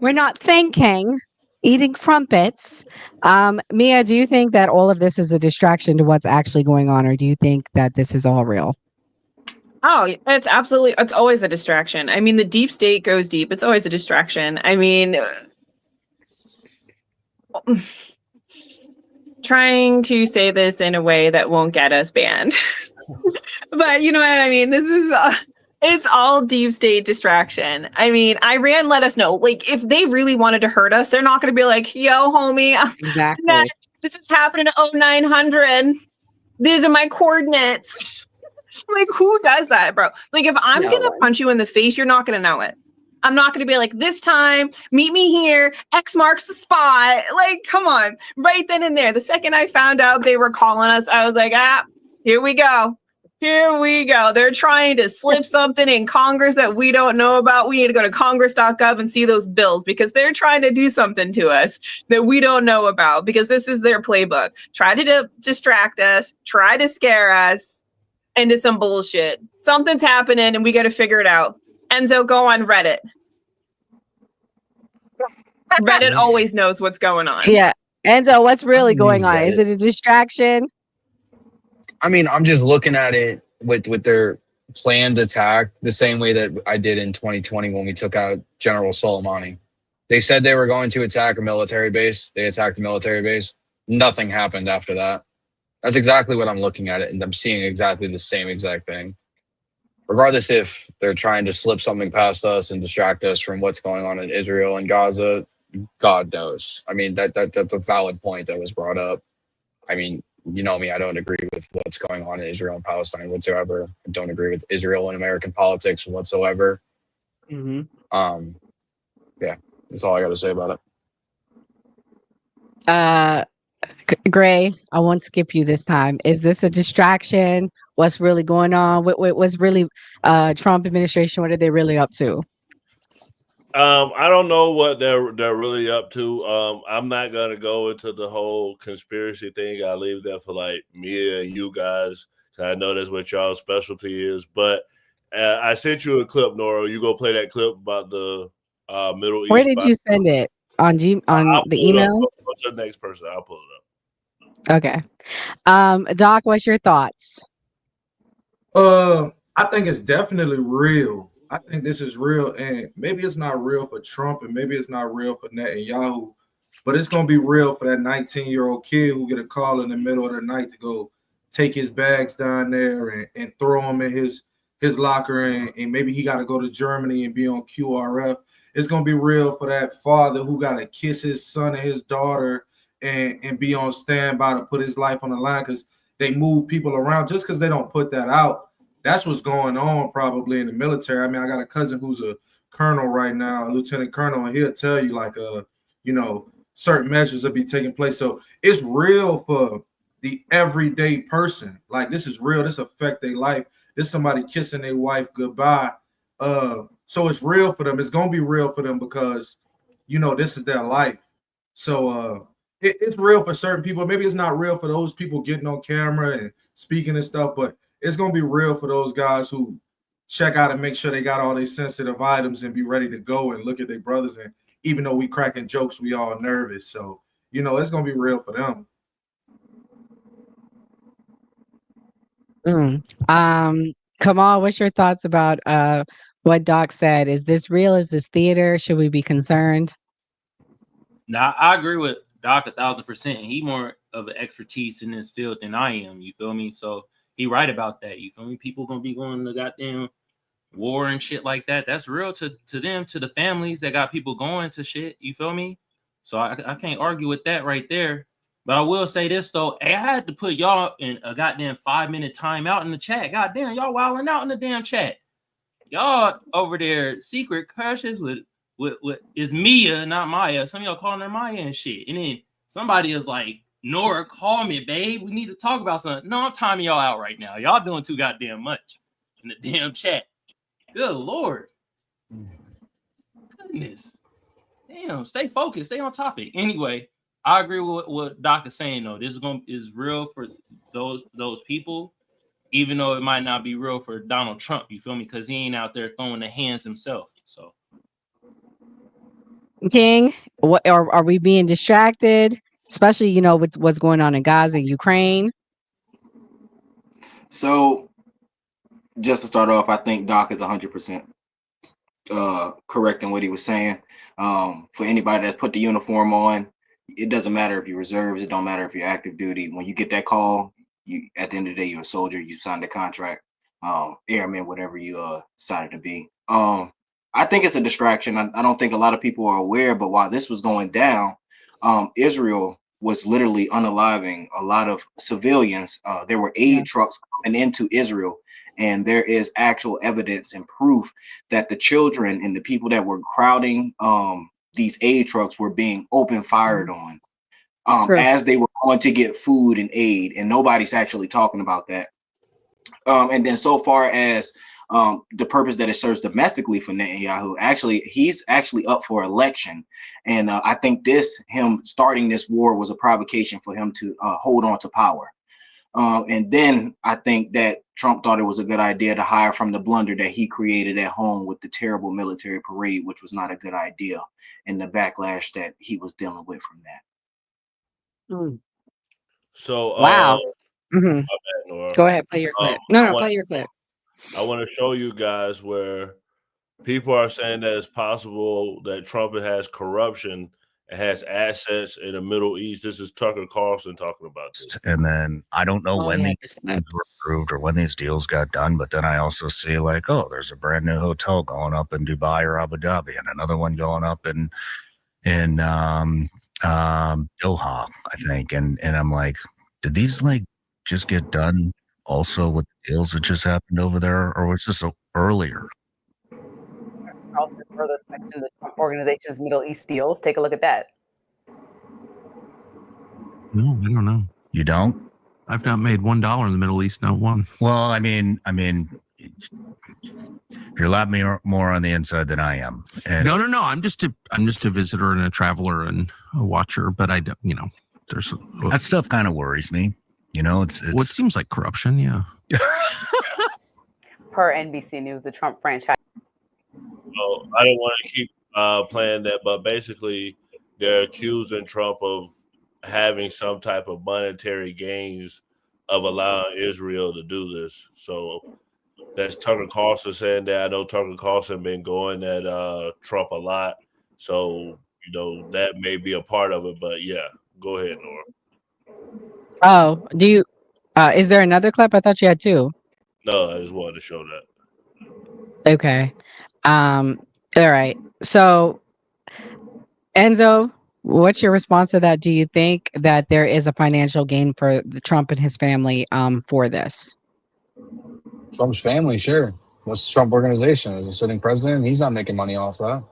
We're not thinking, eating crumpets. Mia, do you think that all of this is a distraction to what's actually going on, or do you think that this is all real? Oh, it's always a distraction. I mean, the deep state goes deep. It's always a distraction. I mean, trying to say this in a way that won't get us banned. But you know what I mean? This is it's all deep state distraction. I mean, Iran let us know, like, if they really wanted to hurt us, they're not going to be like, yo, homie, Exactly. this is happening at 0900. These are my coordinates. Like, who does that, bro? Like, if I'm going to punch you in the face, you're not going to know it. I'm not going to be like, this time, meet me here. X marks the spot. Like, come on. Right then and there. The second I found out they were calling us, I was like, here we go. Here we go. They're trying to slip something in Congress that we don't know about. We need to go to congress.gov and see those bills because they're trying to do something to us that we don't know about because this is their playbook. Try to distract us, try to scare us into some bullshit. Something's happening and we got to figure it out. Enzo, go on Reddit. Reddit always knows what's going on. Yeah. Enzo, what's really going on? Is it a distraction? I mean, I'm just looking at it with their planned attack the same way that I did in 2020 when we took out General Soleimani. They said they were going to attack a military base. They attacked a military base. Nothing happened after that. That's exactly what I'm looking at it, and I'm seeing exactly the same exact thing. Regardless if they're trying to slip something past us and distract us from what's going on in Israel and Gaza, God knows. I mean, that's a valid point that was brought up. I mean, you know me, I don't agree with what's going on in Israel and Palestine whatsoever. I don't agree with Israel and American politics whatsoever. Mm-hmm. Yeah, that's all I got to say about it. Gray, I won't skip you this time. Is this a distraction? What's really going on? What's really Trump administration? What are they really up to? I don't know what they're really up to. I'm not gonna go into the whole conspiracy thing. I leave that for like Mia and you guys. I know that's what y'all's specialty is. But I sent you a clip, Nora. You go play that clip about the Middle East. Where did you send it? On the email? Go to the next person. I'll pull it up. Okay. Doc, what's your thoughts? I think it's definitely real. I think this is real, and maybe it's not real for Trump, and maybe it's not real for Netanyahu, but it's gonna be real for that 19-year-old kid who get a call in the middle of the night to go take his bags down there and throw them in his locker, and maybe he got to go to Germany and be on QRF. It's gonna be real for that father who got to kiss his son and his daughter and be on standby to put his life on the line because they move people around just because they don't put that out. That's what's going on probably in the military. I mean, I got a cousin who's a colonel right now, a lieutenant colonel, and he'll tell you like, certain measures will be taking place. So it's real for the everyday person. Like this is real. This affect their life. This somebody kissing their wife goodbye. So it's real for them. It's gonna be real for them because this is their life. So it's real for certain people. Maybe it's not real for those people getting on camera and speaking and stuff, but it's going to be real for those guys who check out and make sure they got all their sensitive items and be ready to go and look at their brothers. And even though we cracking jokes, we all nervous. So, it's going to be real for them. Kamal, what's your thoughts about what Doc said? Is this real? Is this theater? Should we be concerned? Now, I agree with Doc 1,000%. He more of an expertise in this field than I am. You feel me? So he right about that. You feel me? People gonna be going to goddamn war and shit like that. That's real to them, to the families that got people going to shit. You feel me? So I can't argue with that right there. But I will say this though, I had to put y'all in a goddamn 5-minute timeout in the chat. Goddamn, y'all wilding out in the damn chat. Y'all over there secret crushes with with is Mia, not Maya. Some of y'all calling her Maya and shit. And then somebody is like, Nora, call me, babe. We need to talk about something. No, I'm timing y'all out right now. Y'all doing too goddamn much in the damn chat. Good Lord. Goodness. Damn, stay focused, stay on topic. Anyway, I agree with what Doc is saying though. This is real for those people, even though it might not be real for Donald Trump. You feel me? Because he ain't out there throwing the hands himself. So King, what are we being distracted? Especially, with what's going on in Gaza, Ukraine. So, just to start off, I think Doc is 100% correct in what he was saying. For anybody that's put the uniform on, it doesn't matter if you're reserves, it don't matter if you're active duty. When you get that call, you at the end of the day, you're a soldier. You signed a contract, airman, whatever you decided to be. I think it's a distraction. I don't think a lot of people are aware, but while this was going down, Israel was literally unaliving a lot of civilians. There were aid trucks coming into Israel, and there is actual evidence and proof that the children and the people that were crowding these aid trucks were being open fired on as they were going to get food and aid, and nobody's actually talking about that. And then so far as the purpose that it serves domestically for Netanyahu, he's actually up for election. And I think him starting this war was a provocation for him to hold on to power. And then I think that Trump thought it was a good idea to hire from the blunder that he created at home with the terrible military parade, which was not a good idea, and the backlash that he was dealing with from that. So, Wow. my bad, Nora. Go ahead, play your clip. Play your clip. I want to show you guys where people are saying that it's possible that Trump has corruption and has assets in the Middle East. This is Tucker Carlson talking about this. And then I don't know when these deals were approved or when these deals got done, but then I also see like, oh, there's a brand new hotel going up in Dubai or Abu Dhabi, and another one going up in Doha, I think. And I'm like, did these like just get done also with the deals that just happened over there, or was this earlier? Further in the Trump organization's Middle East deals. Take a look at that. No, I don't know. You don't? I've not made $1 in the Middle East, not one. Well, I mean, you're a lot more on the inside than I am. And No. I'm just a visitor and a traveler and a watcher. But I don't, there's that stuff kind of worries me. It's what seems like corruption. Yeah. Per NBC News, the Trump franchise. So I don't want to keep playing that, but basically they're accusing Trump of having some type of monetary gains of allowing Israel to do this. So that's Tucker Carlson saying that. I know Tucker Carlson been going at Trump a lot. So, that may be a part of it, but yeah, go ahead, Nora. Oh, do you, is there another clip? I thought you had two. No, I just wanted to show that. Okay. All right. So, Enzo, what's your response to that? Do you think that there is a financial gain for Trump and his family for this? Trump's family, sure. What's the Trump organization? As a sitting president, he's not making money off that.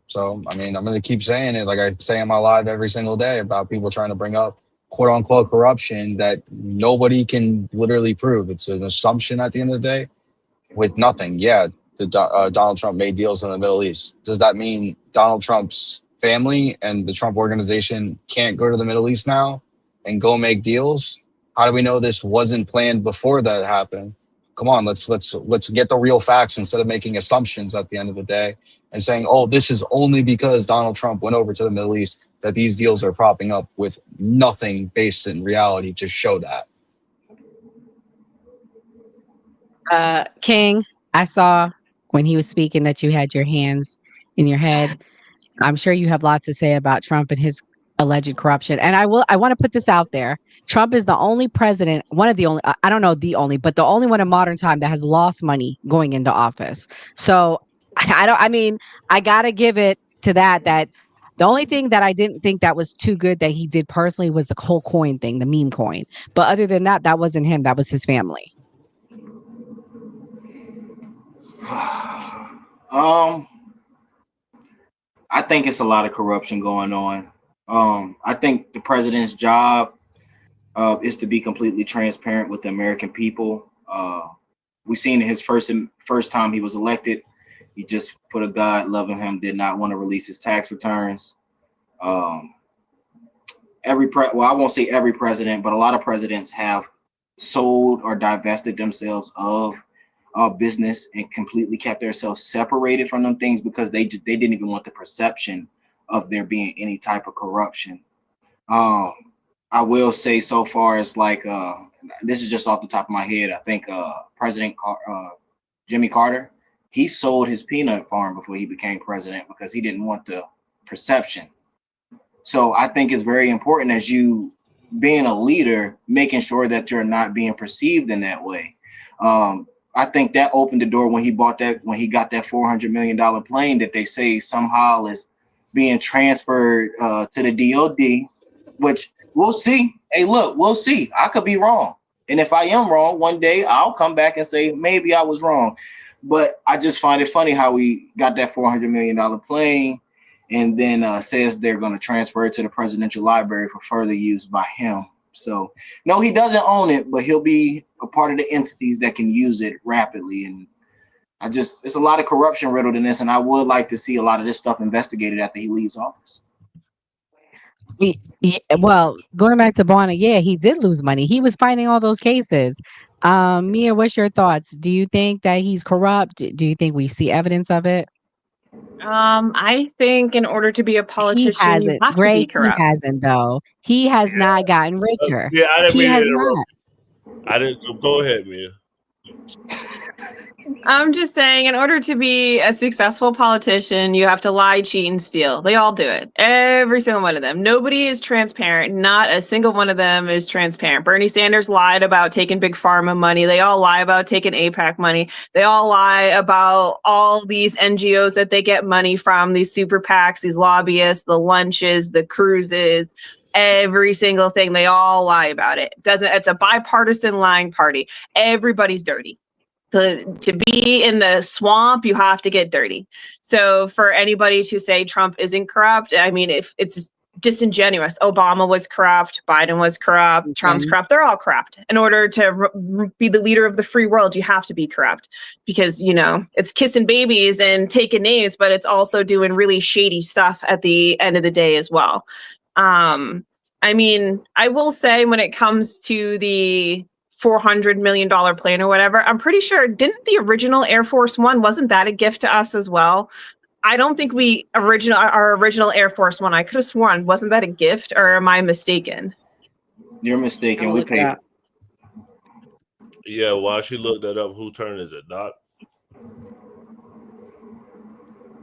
So, I'm going to keep saying it like I say in my live every single day about people trying to bring up quote unquote corruption that nobody can literally prove. It's an assumption at the end of the day with nothing. Yeah, Donald Trump made deals in the Middle East. Does that mean Donald Trump's family and the Trump organization can't go to the Middle East now and go make deals? How do we know this wasn't planned before that happened? Come on, let's get the real facts instead of making assumptions at the end of the day and saying, oh, this is only because Donald Trump went over to the Middle East that these deals are propping up with nothing based in reality to show that. King, I saw when he was speaking that you had your hands in your head. I'm sure you have lots to say about Trump and his alleged corruption. And I want to put this out there. Trump is the only president, one of the only, I don't know the only, but the only one in modern time that has lost money going into office. So I got to give it to that the only thing that I didn't think that was too good that he did personally was the whole coin thing, the meme coin. But other than that, that wasn't him. That was his family. I think it's a lot of corruption going on. I think the president's job is to be completely transparent with the American people. We seen in his first time he was elected, he just, for the God loving him, did not want to release his tax returns. I won't say every president, but a lot of presidents have sold or divested themselves of business and completely kept themselves separated from them things because they didn't even want the perception of there being any type of corruption. I will say so far as like this is just off the top of my head. I think President Jimmy Carter, he sold his peanut farm before he became president because he didn't want the perception. So I think it's very important as you being a leader, making sure that you're not being perceived in that way. I think that opened the door when he got that $400 million plane that they say somehow is being transferred to the DOD, which we'll see. Hey, look, we'll see. I could be wrong. And if I am wrong, one day I'll come back and say, maybe I was wrong. But I just find it funny how we got that $400 million plane and then says they're going to transfer it to the presidential library for further use by him. So, no, he doesn't own it, but he'll be a part of the entities that can use it rapidly. And it's a lot of corruption riddled in this. And I would like to see a lot of this stuff investigated after he leaves office. Well, going back to Bonner, yeah, he did lose money. He was fighting all those cases. Mia, what's your thoughts? Do you think that he's corrupt? Do you think we see evidence of it? I think in order to be a politician, you have to be corrupt. He hasn't, though. He has not gotten richer. Yeah, I didn't He mean to has interrupt. not. I didn't. Go ahead, Mia. I'm just saying, in order to be a successful politician, you have to lie, cheat, and steal. They all do it. Every single one of them. Nobody is transparent. Not a single one of them is transparent. Bernie Sanders lied about taking big pharma money. They all lie about taking APAC money. They all lie about all these NGOs that they get money from, these super PACs, these lobbyists, the lunches, the cruises. Every single thing. They all lie about it. It's a bipartisan lying party. Everybody's dirty. To be in the swamp, you have to get dirty. So for anybody to say Trump isn't corrupt, I mean, if it's disingenuous. Obama was corrupt, Biden was corrupt, Trump's corrupt. They're all corrupt. In order to be the leader of the free world, you have to be corrupt because, it's kissing babies and taking names, but it's also doing really shady stuff at the end of the day as well. I mean, I will say when it comes to the $400 million plane or whatever, I'm pretty sure, didn't the original Air Force One, wasn't that a gift to us as well? I don't think our original Air Force One, I could have sworn, wasn't that a gift, or am I mistaken? You're mistaken. We paid. Yeah, while she looked that up, whose turn is it, Doc?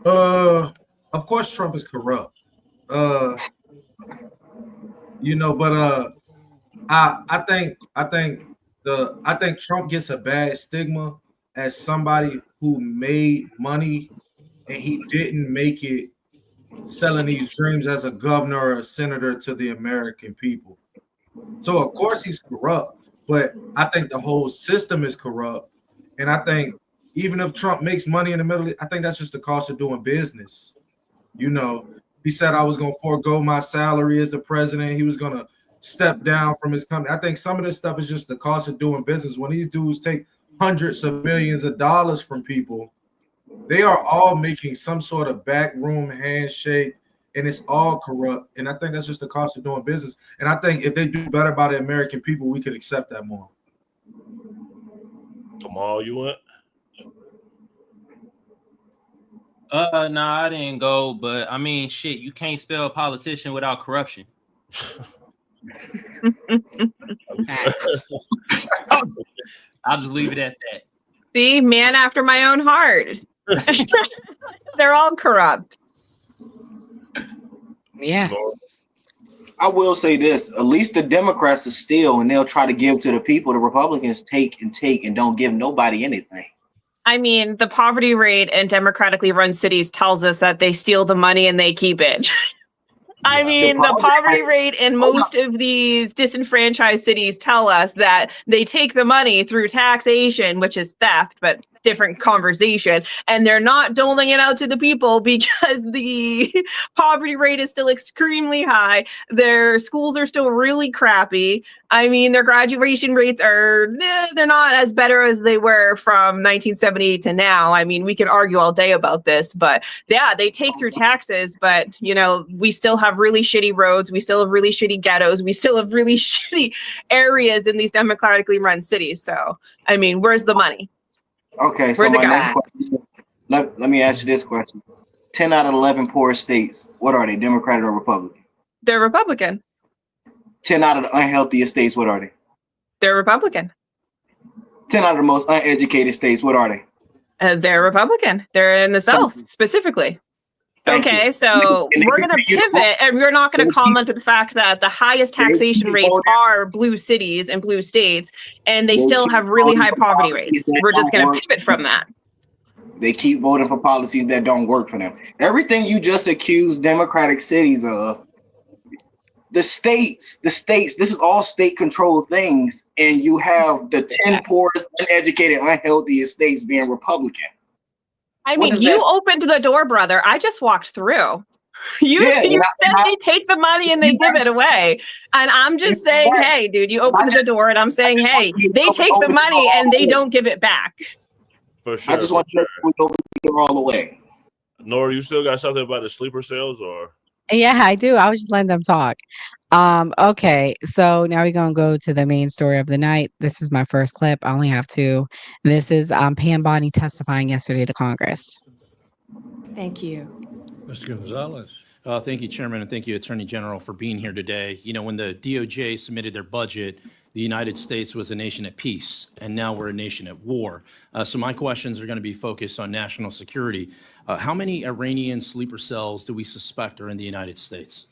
Of course Trump is corrupt. But I think Trump gets a bad stigma as somebody who made money and he didn't make it selling these dreams as a governor or a senator to the American people. So of course he's corrupt, but I think the whole system is corrupt. And I think even if Trump makes money in the Middle East, I think that's just the cost of doing business. He said I was going to forego my salary as the president. He was going to step down from his company. I think some of this stuff is just the cost of doing business. When these dudes take hundreds of millions of dollars from people, they are all making some sort of backroom handshake, and it's all corrupt. And I think that's just the cost of doing business. And I think if they do better by the American people, we could accept that more. Kamal, you went? No, I didn't go, but I mean, shit, you can't spell politician without corruption. I'll just leave it at that. See, man after my own heart. They're all corrupt. Yeah. I will say this, at least the Democrats are steal and they'll try to give to the people. The Republicans take and don't give nobody anything. I mean, the poverty rate in democratically run cities tells us that they steal the money and they keep it. I mean, the poverty rate in most of these disenfranchised cities tell us that they take the money through taxation, which is theft, but different conversation. And they're not doling it out to the people because the poverty rate is still extremely high. Their schools are still really crappy. I mean, their graduation rates are, they're not as better as they were from 1978 to now. I mean, we could argue all day about this, but yeah, they take through taxes, but you know, we still have really shitty roads. We still have really shitty ghettos. We still have really shitty areas in these democratically run cities. So, I mean, where's the money? Okay, so Where's it my next going? question, let me ask you this question. 10 out of 11 poorest states, what are they, Democrat or Republican? They're Republican. 10 out of the unhealthiest states, what are they? They're Republican. 10 out of the most uneducated states, what are they? They're Republican. They're in the South specifically. Thank Okay, you. so And they we're going to continue to pivot, and we're not going to comment on the fact that the highest taxation rates voting. are blue cities and blue states, and they They still keep have really voting high for poverty policies rates. that We're just don't going to work. pivot from that. They keep voting for policies that don't work for them. Everything you just accused democratic cities of, the states, this is all state controlled things, and you have the 10 poorest, uneducated, unhealthiest states being Republican. I What mean, does you that- opened the door, brother. I just walked through. You Yeah, said and I- they take the money and they give it away. And I'm just saying, hey, dude, you opened the door, and I'm saying, hey, they take the money and they don't give it back. For sure. I just want you to put over here all the way. Nora, you still got something about the sleeper cells, or? Yeah, I do. I was just letting them talk. Okay, so now we're gonna go to the main story of the night. This is my first clip. I only have two. This is Pam Bondi testifying yesterday to Congress. Thank you. Mr. Gonzalez. Thank you, Chairman, and thank you, Attorney General, for being here today. You know, when the DOJ submitted their budget, the United States was a nation at peace, and now we're a nation at war. So my questions are going to be focused on national security. How many Iranian sleeper cells do we suspect are in the United States?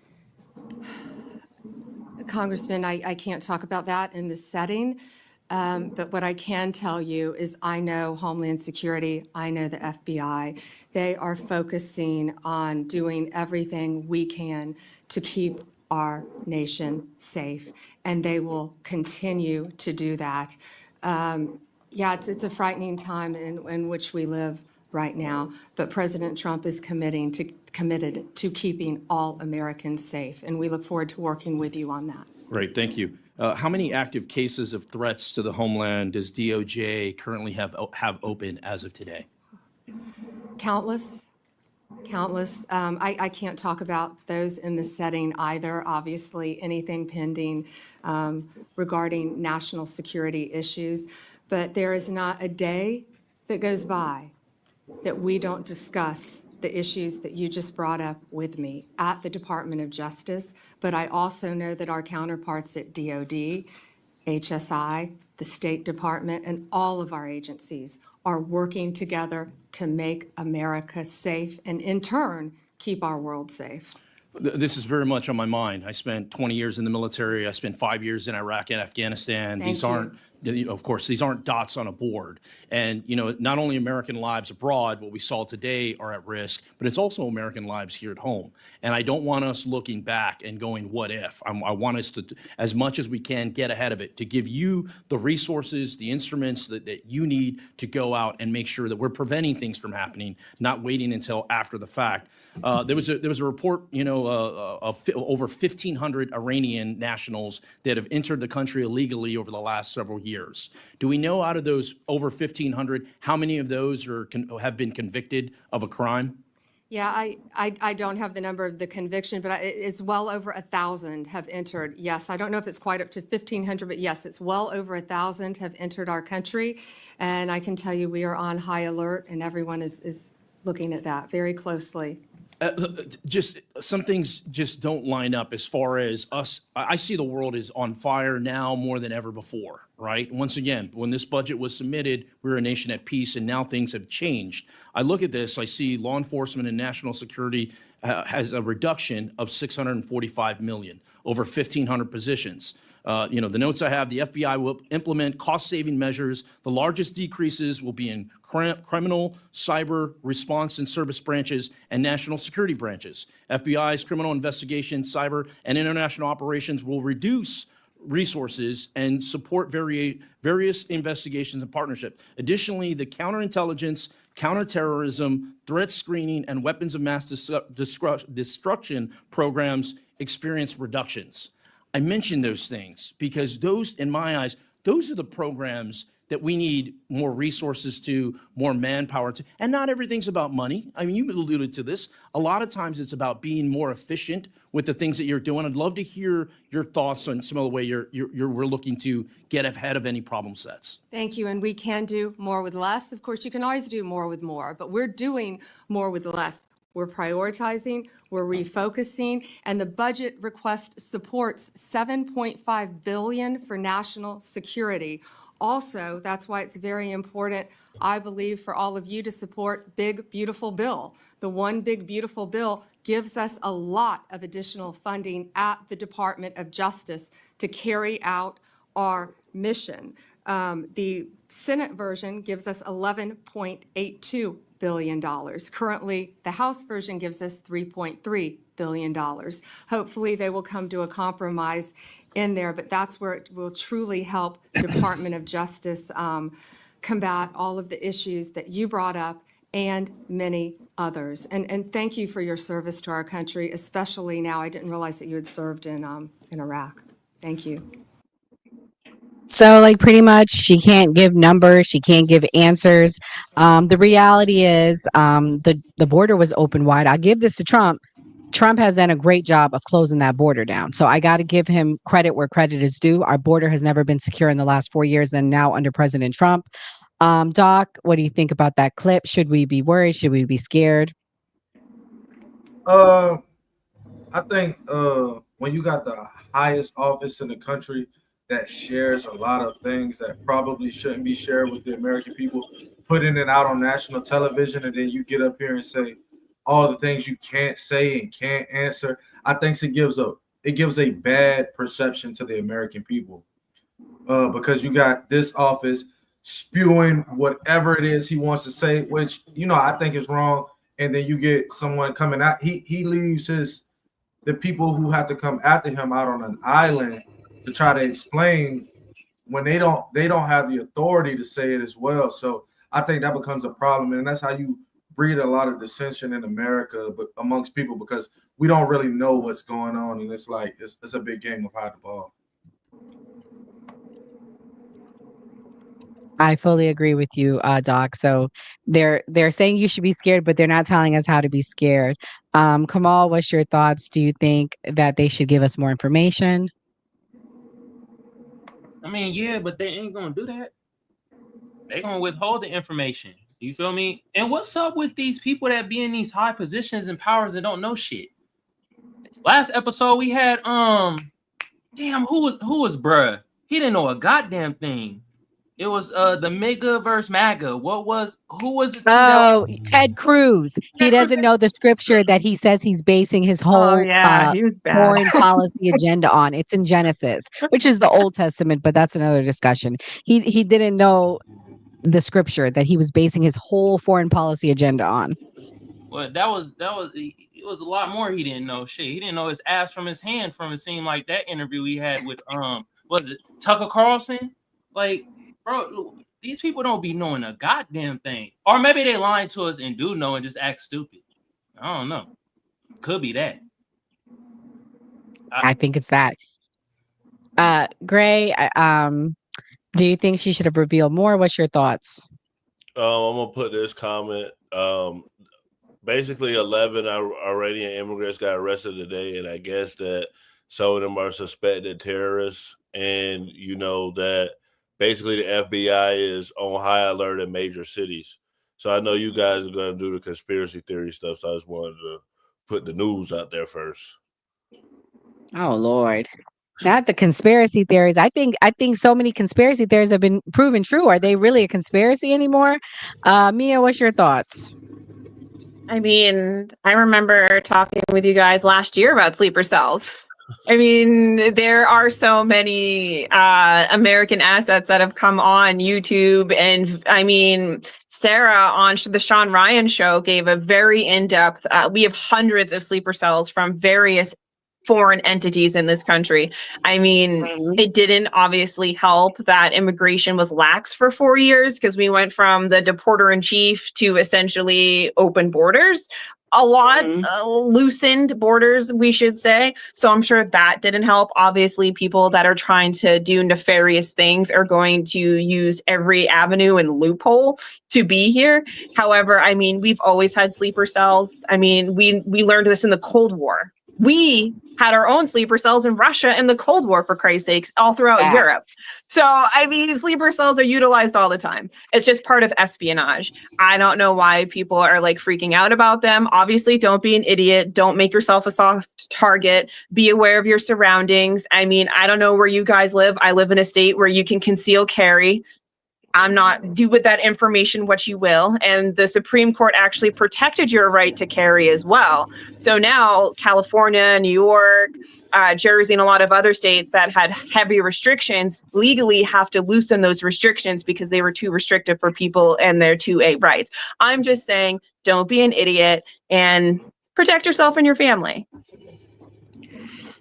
Congressman, I can't talk about that in this setting. But what I can tell you is I know Homeland Security, I know the FBI. They are focusing on doing everything we can to keep our nation safe, and they will continue to do that. Yeah, it's a frightening time in which we live right now, but President Trump is committed to keeping all Americans safe, and we look forward to working with you on that. Great, thank you. How many active cases of threats to the homeland does DOJ currently have open as of today? Countless. I can't talk about those in this setting either. Obviously, anything pending regarding national security issues. But there is not a day that goes by that we don't discuss the issues that you just brought up with me at the Department of Justice. But I also know that our counterparts at DOD, HSI, the State Department, and all of our agencies are working together to make America safe and, in turn, keep our world safe. This is very much on my mind. I spent 20 years in the military. I spent 5 years in Iraq and Afghanistan. These aren't, of course, these aren't dots on a board. And, you know, not only American lives abroad, what we saw today, are at risk, but it's also American lives here at home. And I don't want us looking back and going, what if? I want us to, as much as we can, get ahead of it, to give you the resources, the instruments that you need to go out and make sure that we're preventing things from happening, not waiting until after the fact. There was a report, you know, of over 1,500 Iranian nationals that have entered the country illegally over the last several years. Do we know out of those over 1,500 how many of those have been convicted of a crime? Yeah, I don't have the number of the conviction, but it's well over 1,000 have entered. Yes, I don't know if it's quite up to 1,500, but yes, it's well over 1,000 have entered our country. And I can tell you we are on high alert, and everyone is looking at that very closely. Just some things just don't line up as far as us. I see the world is on fire now more than ever before, right? Once again, when this budget was submitted, we were a nation at peace, and now things have changed. I look at this, I see law enforcement and national security has a reduction of 645 million, over 1,500 positions. You know, the notes I have, the FBI will implement cost-saving measures. The largest decreases will be in criminal, cyber, response and service branches, and national security branches. FBI's criminal investigation, cyber, and international operations will reduce resources and support various investigations and partnerships. Additionally, the counterintelligence, counterterrorism, threat screening, and weapons of mass destruction programs experience reductions. I mention those things because those, in my eyes, those are the programs that we need more resources to, more manpower to, and not everything's about money. I mean, you alluded to this. A lot of times it's about being more efficient with the things that you're doing. I'd love to hear your thoughts on some of the way we're looking to get ahead of any problem sets. Thank you, and we can do more with less. Of course, you can always do more with more, but we're doing more with less. We're prioritizing, we're refocusing, and the budget request supports $7.5 billion for national security. Also, that's why it's very important, I believe, for all of you to support Big Beautiful Bill. The One Big Beautiful Bill gives us a lot of additional funding at the Department of Justice to carry out our mission. The Senate version gives us $11.82 billion. Currently, the House version gives us $3.3 billion. Hopefully, they will come to a compromise in there, but that's where it will truly help Department of Justice combat all of the issues that you brought up and many others. And thank you for your service to our country, especially now. I didn't realize that you had served in Iraq. Thank you. So, like, pretty much, she can't give numbers. She can't give answers. The reality is, the border was open wide. I give this to Trump. Trump has done a great job of closing that border down. So I got to give him credit where credit is due. Our border has never been secure in the last 4 years, and now under President Trump. Doc, what do you think about that clip? Should we be worried? Should we be scared? I think when you got the highest office in the country that shares a lot of things that probably shouldn't be shared with the American people, putting it out on national television, and then you get up here and say all the things you can't say and can't answer, I think it gives a bad perception to the American people, because you got this office spewing whatever it is he wants to say, which, you know, I think is wrong. And then you get someone coming out, he leaves the people who have to come after him out on an island to try to explain when they don't have the authority to say it as well. So I think that becomes a problem, and that's how you breed a lot of dissension in America, but amongst people, because we don't really know what's going on, and it's like it's a big game of hide the ball. I fully agree with you, Doc. So they're saying you should be scared, but they're not telling us how to be scared. Kamal, what's your thoughts? Do you think that they should give us more information? I mean, yeah, but they ain't gonna do that. They're gonna withhold the information. You feel me? And what's up with these people that be in these high positions and powers that don't know shit? Last episode we had damn, who was bruh? He didn't know a goddamn thing. It was the MAGA versus MAGA. Who was the Ted Cruz. He doesn't know the scripture that he says he's basing his whole he was bad. foreign policy agenda on. It's in Genesis, which is the Old Testament, but that's another discussion. He didn't know the scripture that he was basing his whole foreign policy agenda on. Well, it was a lot more he didn't know. Shit, he didn't know his ass from his hand. From it seemed like that interview he had with was it Tucker Carlson? Like, bro, these people don't be knowing a goddamn thing, or maybe they lying to us and do know and just act stupid. I don't know. Could be that. I think it's that. Gray, do you think she should have revealed more? What's your thoughts? I'm gonna put this comment. Basically, 11 Iranian immigrants got arrested today, and I guess that some of them are suspected terrorists. And you know that basically the FBI is on high alert in major cities. So I know you guys are gonna do the conspiracy theory stuff. So I just wanted to put the news out there first. Oh Lord. Not the conspiracy theories. I think so many conspiracy theories have been proven true. Are they really a conspiracy anymore? Mia, what's your thoughts? I mean, I remember talking with you guys last year about sleeper cells. I mean, there are so many American assets that have come on YouTube. And I mean, Sarah on the Sean Ryan show gave a very in-depth, we have hundreds of sleeper cells from various foreign entities in this country. I mean, it didn't obviously help that immigration was lax for 4 years because we went from the deporter in chief to essentially open borders. A lot loosened borders, we should say. So I'm sure that didn't help. Obviously, people that are trying to do nefarious things are going to use every avenue and loophole to be here. However, I mean, we've always had sleeper cells. I mean, we learned this in the Cold War. We had our own sleeper cells in Russia in the Cold War, for Christ's sakes, all throughout Europe. So, I mean, sleeper cells are utilized all the time. It's just part of espionage. I don't know why people are like freaking out about them. Obviously, don't be an idiot. Don't make yourself a soft target. Be aware of your surroundings. I mean, I don't know where you guys live. I live in a state where you can conceal carry. I'm not, do with that information what you will. And the Supreme Court actually protected your right to carry as well. So now California, New York, Jersey, and a lot of other states that had heavy restrictions legally have to loosen those restrictions because they were too restrictive for people and their 2A rights. I'm just saying, don't be an idiot and protect yourself and your family.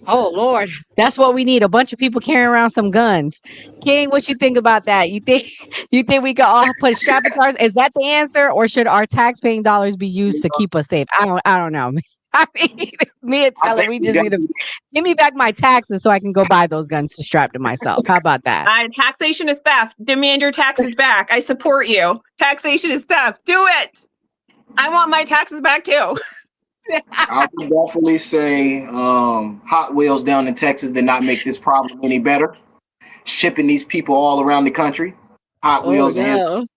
Oh Lord, that's what we need. A bunch of people carrying around some guns. King, what you think about that? You think we could all put strap cars? Is that the answer, or should our tax-paying dollars be used to keep us safe? I don't know. I mean, me and Teller, we just need to give me back my taxes so I can go buy those guns to strap to myself. How about that? Taxation is theft. Demand your taxes back. I support you. Taxation is theft. Do it. I want my taxes back too. I would definitely say Hot Wheels down in Texas did not make this problem any better. Shipping these people all around the country, Hot Wheels and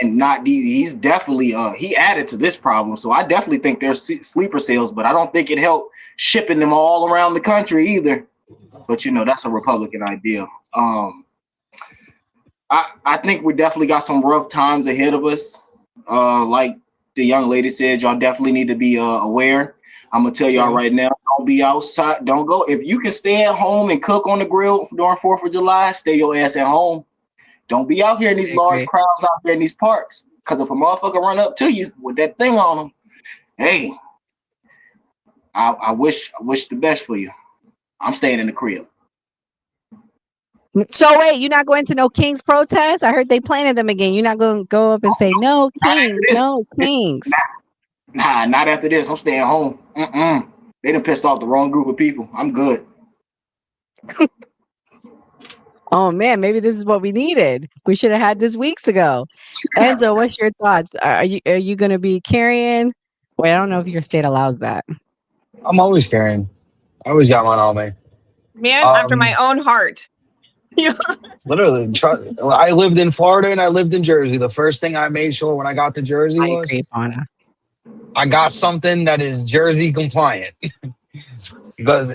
not he's definitely he added to this problem. So I definitely think there's sleeper cells, but I don't think it helped shipping them all around the country either. But you know, that's a Republican idea. I think we definitely got some rough times ahead of us. Like the young lady said, y'all definitely need to be aware. I'm gonna tell y'all right now, don't be outside. Don't go. If you can stay at home and cook on the grill during 4th of July, stay your ass at home. Don't be out here in these large crowds out there in these parks. Because if a motherfucker run up to you with that thing on them, hey, I wish the best for you. I'm staying in the crib. So wait, you're not going to no Kings protest? I heard they planted them again. You're not going to go up and say no Kings, no Kings. Nah, not after this. I'm staying home. They done pissed off the wrong group of people. I'm good. Oh man, maybe this is what we needed. We should have had this weeks ago. Enzo, what's your thoughts? Are you going to be carrying? Wait, I don't know if your state allows that. I'm always carrying. I always got mine on me. Man, after my own heart. Literally, I lived in Florida and I lived in Jersey. The first thing I made sure when I got to Jersey was I got something that is Jersey compliant. Because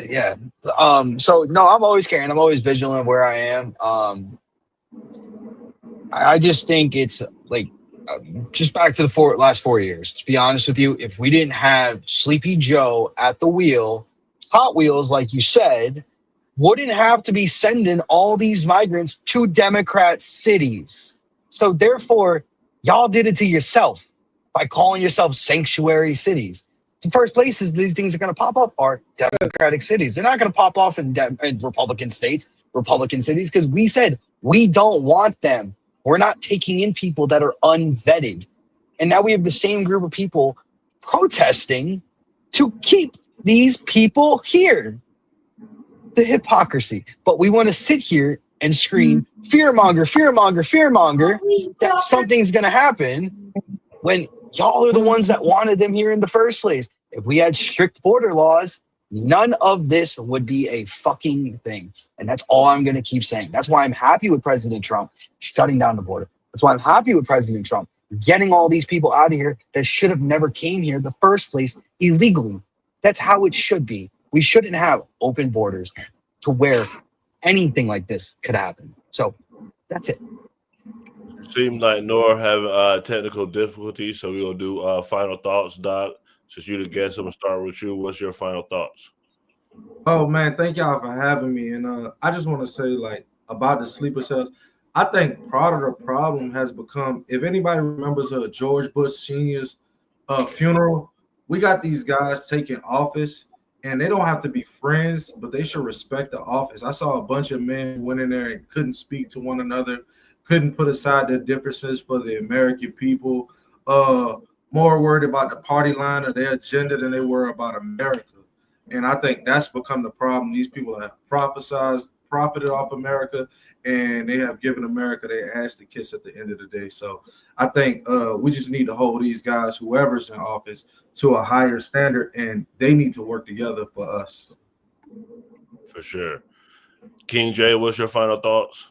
so no, I'm always carrying. I'm always vigilant where I am. I just think it's like just back to the last 4 years. To be honest with you, if we didn't have Sleepy Joe at the wheel, Hot Wheels, like you said, wouldn't have to be sending all these migrants to Democrat cities. So therefore, y'all did it to yourself by calling yourself sanctuary cities. The first places these things are going to pop up are Democratic cities. They're not going to pop off in Republican states, Republican cities, because we said we don't want them. We're not taking in people that are unvetted. And now we have the same group of people protesting to keep these people here. The hypocrisy. But we want to sit here and scream, fearmonger, fearmonger, fearmonger, that something's going to happen when y'all are the ones that wanted them here in the first place. If we had strict border laws, none of this would be a fucking thing. And that's all I'm going to keep saying. That's why I'm happy with President Trump shutting down the border. That's why I'm happy with President Trump getting all these people out of here that should have never came here in the first place illegally. That's how it should be. We shouldn't have open borders to where anything like this could happen. So that's it. Seems like Nora have technical difficulties, so we're going to do final thoughts, Doc. Since you're the guest, I'm going to start with you. What's your final thoughts? Oh, man, thank y'all for having me. And I just want to say, like, about the sleeper cells, I think part of the problem has become, if anybody remembers George Bush Sr.'s funeral, we got these guys taking office, and they don't have to be friends, but they should respect the office. I saw a bunch of men who went in there and couldn't speak to one another, couldn't put aside their differences for the American people, more worried about the party line or their agenda than they were about America. And I think that's become the problem. These people have profited off America, and they have given America their ass to kiss at the end of the day. So I think we just need to hold these guys, whoever's in office, to a higher standard, and they need to work together for us. For sure. King J, what's your final thoughts?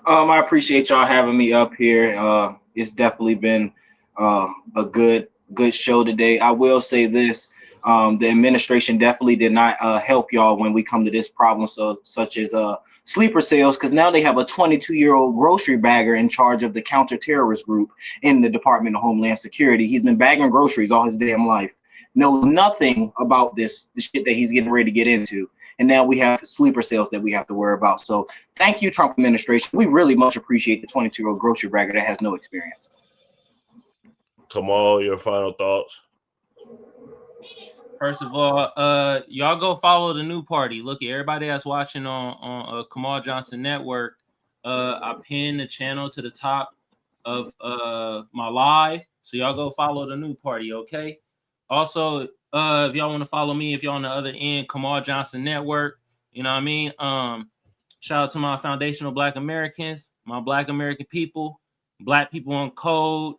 I appreciate y'all having me up here. It's definitely been a good show today. I will say this. The administration definitely did not help y'all when we come to this problem, such as sleeper cells, because now they have a 22-year-old grocery bagger in charge of the counter-terrorist group in the Department of Homeland Security. He's been bagging groceries all his damn life, knows nothing about the shit that he's getting ready to get into. And now we have sleeper cells that we have to worry about. So thank you, Trump administration. We really much appreciate the 22-year-old grocery bagger that has no experience. Kamal, your final thoughts? First of all, y'all go follow the new party. Look, everybody that's watching on Kamal Johnson Network, I pinned the channel to the top of my live. So y'all go follow the new party, okay? Also, if y'all want to follow me, if y'all on the other end, Kamal Johnson Network, you know what I mean? Shout out to my foundational Black Americans, my Black American people, Black people on code,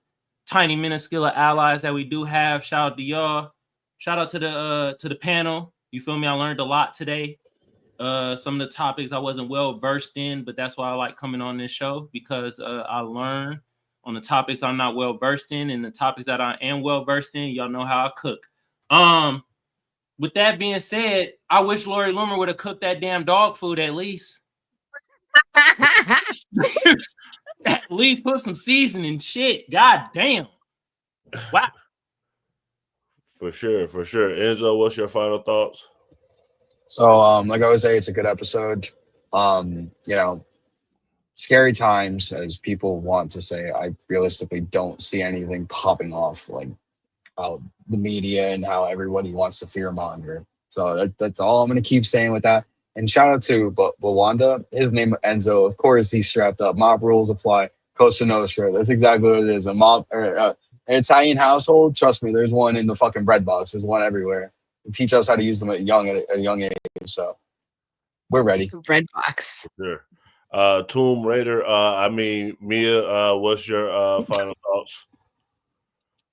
tiny minuscule allies that we do have. Shout out to y'all. Shout out to the panel. You feel me? I learned a lot today. Some of the topics I wasn't well versed in, but that's why I like coming on this show, because I learn on the topics I'm not well versed in, and the topics that I am well versed in, y'all know how I cook. With that being said, I wish Lori Loomer would have cooked that damn dog food at least. At least put some seasoning shit. God damn. Wow. For sure. Enzo, what's your final thoughts? So, like I always say, it's a good episode. Scary times, as people want to say. I realistically don't see anything popping off like how the media and how everybody wants to fearmonger. So that's all I'm going to keep saying with that. And shout out to Bawanda. His name Enzo. Of course, he's strapped up. Mob rules apply. Cosa Nostra. That's exactly what it is. An Italian household. Trust me, there's one in the fucking bread box. There's one everywhere. They teach us how to use them at a young age. So we're ready. Bread box. Sure. Tomb Raider. Mia. What's your final thoughts?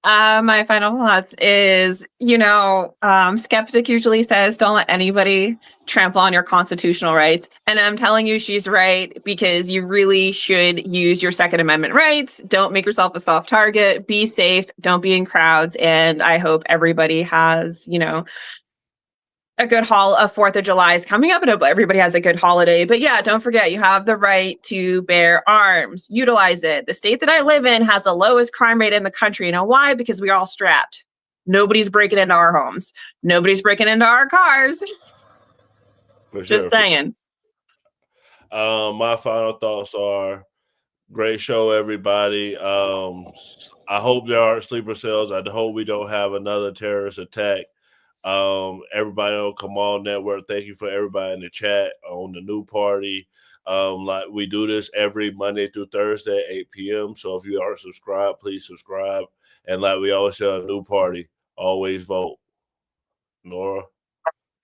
My final thoughts is, skeptic usually says, don't let anybody trample on your constitutional rights. And I'm telling you, she's right, because you really should use your Second Amendment rights. Don't make yourself a soft target. Be safe. Don't be in crowds. And I hope everybody has, a good haul of 4th of July is coming up, and everybody has a good holiday. But yeah, don't forget, you have the right to bear arms. Utilize it. The state that I live in has the lowest crime rate in the country. You know why? Because we're all strapped. Nobody's breaking into our homes. Nobody's breaking into our cars. For Just sure. saying. My final thoughts are, great show, everybody. I hope there aren't sleeper cells. I hope we don't have another terrorist attack. Everybody on Kamal Network, thank you for everybody in the chat on the new party. Like we do this every Monday through Thursday at 8 p.m. So if you aren't subscribed, please subscribe. And like we always say on the new party, always vote. Nora?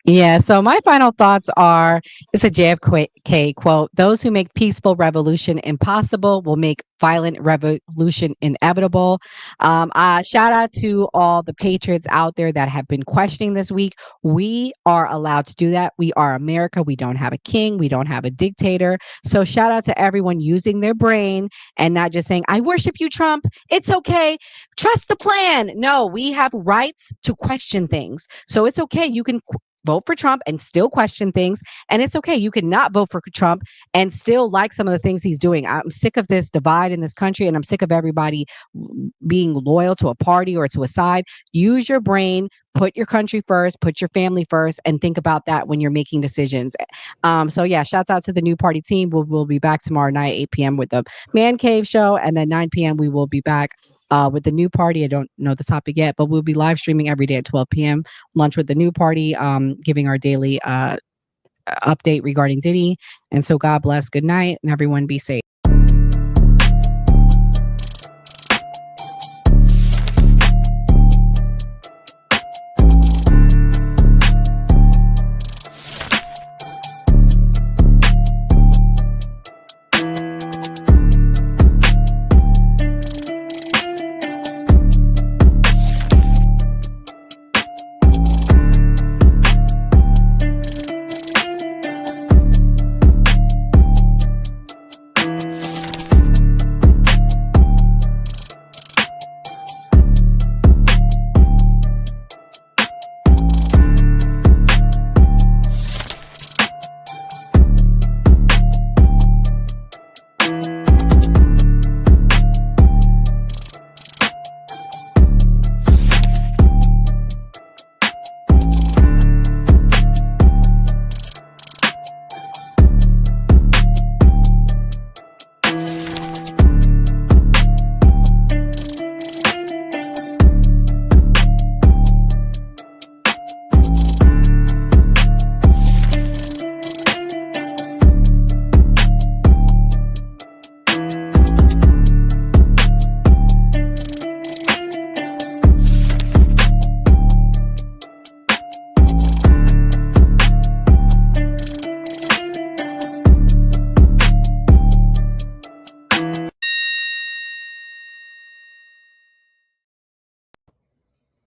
Yeah, so my final thoughts are, it's a JFK quote: those who make peaceful revolution impossible will make violent revolution inevitable. Shout out to all the patriots out there that have been questioning this week. We are allowed to do that. We are America. We don't have a king. We don't have a dictator. So shout out to everyone using their brain and not just saying, I worship you, Trump. It's okay. Trust the plan. No, we have rights to question things. So it's okay. You can vote for Trump and still question things. And it's okay. You can not vote for Trump and still like some of the things he's doing. I'm sick of this divide in this country, and I'm sick of everybody being loyal to a party or to a side. Use your brain, put your country first, put your family first, and think about that when you're making decisions. So yeah, shouts out to the new party team. We'll be back tomorrow night, 8 p.m. with the Man Cave show. And then 9 p.m. we will be back with the new party. I don't know the topic yet, but we'll be live streaming every day at 12 p.m. Lunch with the new party, giving our daily update regarding Diddy. And so God bless. Good night, and everyone be safe.